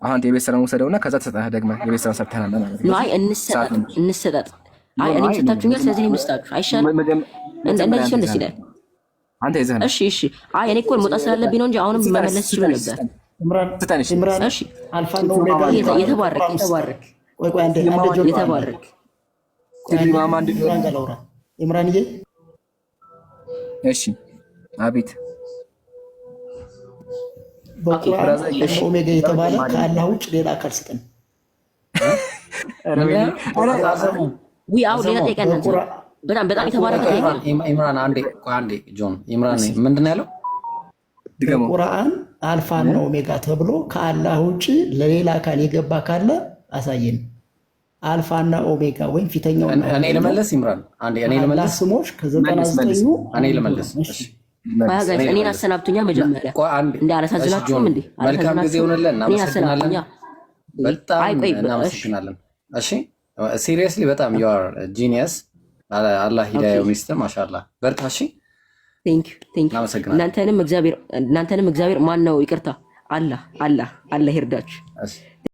አሁን የቤት ስራውን ውሰደውና ከዛ ትሰጠናለህ። ደግመህ የቤት ስራውን ሰርተናል ማለት ነው። አይ እንሰጣጥ። አይ እኔ ሰጣችሁኛል፣ ስለዚህ እኔም ልስጣችሁ አይሻልም? እንደዚህ ሲሆን ደስ ይላል። አንተ ይዘህ ነው። እሺ አይ እኔ እኮ መውጣት ስላለብኝ ነው እንጂ አሁንም መመለስ ይችላል ነበር። እሺ አልፋን ነው የተባረክ ኢምራንዬ። እሺ አቤት ኦሜጋ የተባለ ከአላህ ውጭ ሌላ አካል ስጠን። በጣም የተባረከ ኢምራን አንዴ ጆን ኢምራን ምንድን ነው ያለው? ቁርአን አልፋና ኦሜጋ ተብሎ ከአላህ ውጭ ለሌላ አካል የገባ ካለ አሳየን። አልፋና ኦሜጋ ወይም ፊተኛው እኔ ልመለስ። ኢምራን አንዴ እኔ ልመለስ። ስሞች ከ99 እኔ ልመለስ። እኔን አሰናብቱኛ መጀመሪያ እንደ አላሳዝናችሁም እንዴ? መልካም ጊዜ ሆነልን። እናመሰግናለን። በጣም እናመሰግናለን። እሺ ሲሪየስሊ በጣም ዩ አር ጂኒየስ። አላህ ሂዳያው ሚስጥር ማሻአላህ በርታ። እሺ ቴንክ ዩ እናንተንም እግዚአብሔር ማን ነው? ይቅርታ አላህ ይርዳችሁ።